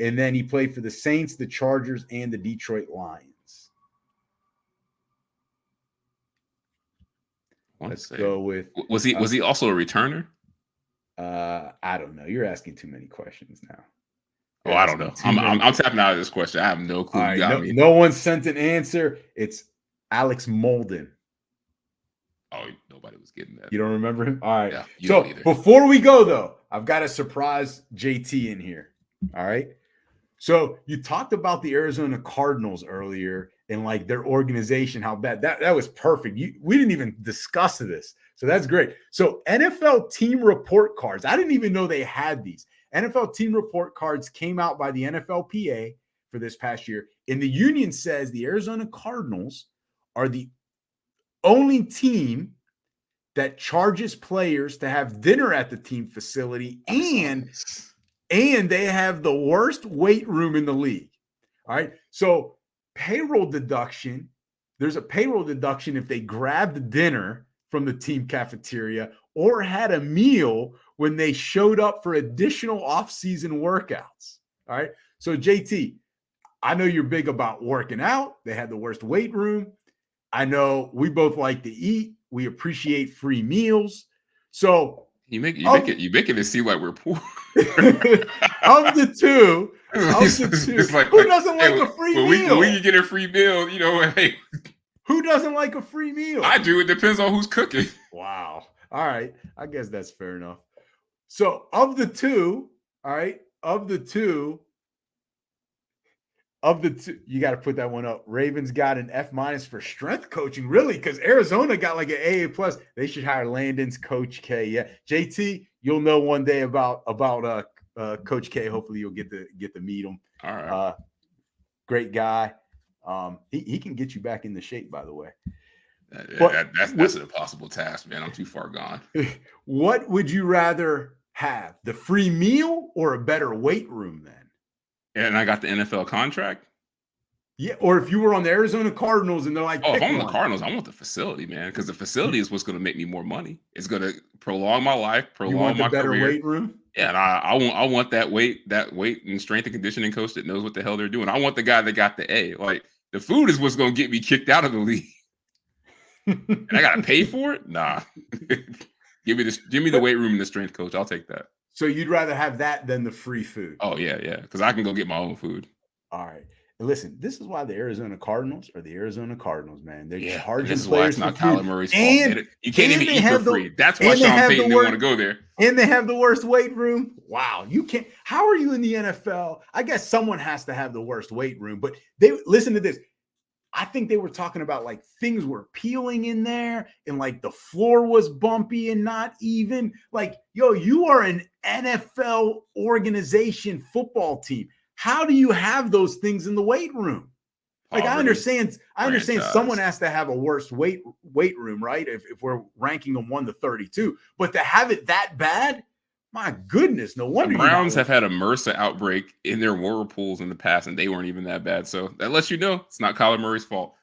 And then he played for the Saints, the Chargers, and the Detroit Lions. Let's go with. Was he also a returner? I don't know. You're asking too many questions now. I don't know. I'm tapping out of this question. I have no clue. Right, no one sent an answer. It's Alex Molden. Oh, nobody was getting that. You don't remember him? All right. Yeah, so before we go, though, I've got a surprise JT in here. All right. So you talked about the Arizona Cardinals earlier and like their organization, how bad that was perfect. We didn't even discuss this. So that's great. So NFL team report cards. I didn't even know they had these. NFL team report cards came out by the NFLPA for this past year. And the union says the Arizona Cardinals are the only team that charges players to have dinner at the team facility, and they have the worst weight room in the league. All right. So payroll deduction, there's a payroll deduction if they grabbed dinner from the team cafeteria or had a meal when they showed up for additional off-season workouts. All right. So JT, I know you're big about working out. They had the worst weight room. I know we both like to eat. We appreciate free meals. So you make it seem like we're poor. of the two, like, who doesn't like a free meal? When you get a free meal, hey, who doesn't like a free meal? I do. It depends on who's cooking. Wow. All right. I guess that's fair enough. So of the two, you got to put that one up. Ravens got an F- for strength coaching, really, because Arizona got like an AA+. They should hire Landon's Coach K. Yeah, JT, you'll know one day about Coach K. Hopefully, you'll get to meet him. All right, great guy. He can get you back into shape, by the way. That's an impossible task, man. I'm too far gone. What would you rather have, the free meal or a better weight room then? And I got the NFL contract? Yeah, or if you were on the Arizona Cardinals and they're like, if I'm on the Cardinals, I want the facility, man, because the facility is what's going to make me more money. It's going to prolong my life, prolong my better career. Weight room? Yeah, and I want that weight and strength and conditioning coach that knows what the hell they're doing. I want the guy that got the A. Like, the food is what's going to get me kicked out of the league. And I got to pay for it? Nah. Give me the weight room and the strength coach. I'll take that. So you'd rather have that than the free food? Oh, yeah, because I can go get my own food. All right. And listen, this is why the Arizona Cardinals are the Arizona Cardinals, man. They're charging this is players why it's not for food. Kyler Murray's fault. You can't even eat for free. That's why Sean Payton didn't want to go there. And they have the worst weight room. Wow. You can't. How are you in the NFL? I guess someone has to have the worst weight room. But listen to this. I think they were talking about like things were peeling in there and like the floor was bumpy and not even. Like, yo, you are an NFL organization football team. How do you have those things in the weight room? Like, I understand someone has to have a worse weight room, right? If we're ranking them 1 to 32, but to have it that bad, my goodness, no wonder. The Browns have had a MRSA outbreak in their whirlpools in the past, and they weren't even that bad. So that lets you know it's not Kyler Murray's fault.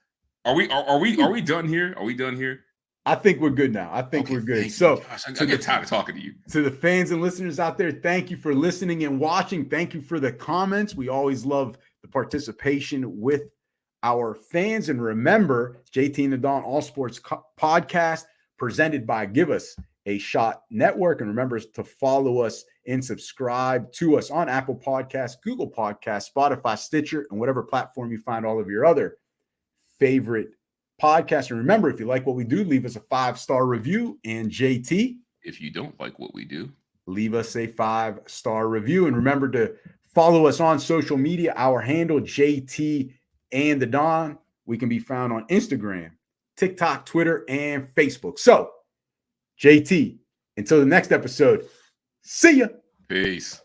Are we done here? Are we done here? I think we're good now. I think we're good. So I get tired of talking to you. To the fans and listeners out there, thank you for listening and watching. Thank you for the comments. We always love the participation with our fans. And remember, JT and the Dawn All Sports Podcast presented by Give Us a Shot Network. And remember to follow us and subscribe to us on Apple Podcasts, Google Podcasts, Spotify, Stitcher, and whatever platform you find all of your other favorite podcasts. And remember, if you like what we do, leave us a 5-star review. And JT, if you don't like what we do, leave us a 5-star review. And remember to follow us on social media. Our handle, JT and the Don. We can be found on Instagram, TikTok, Twitter, and Facebook. So, JT, until the next episode, see ya. Peace.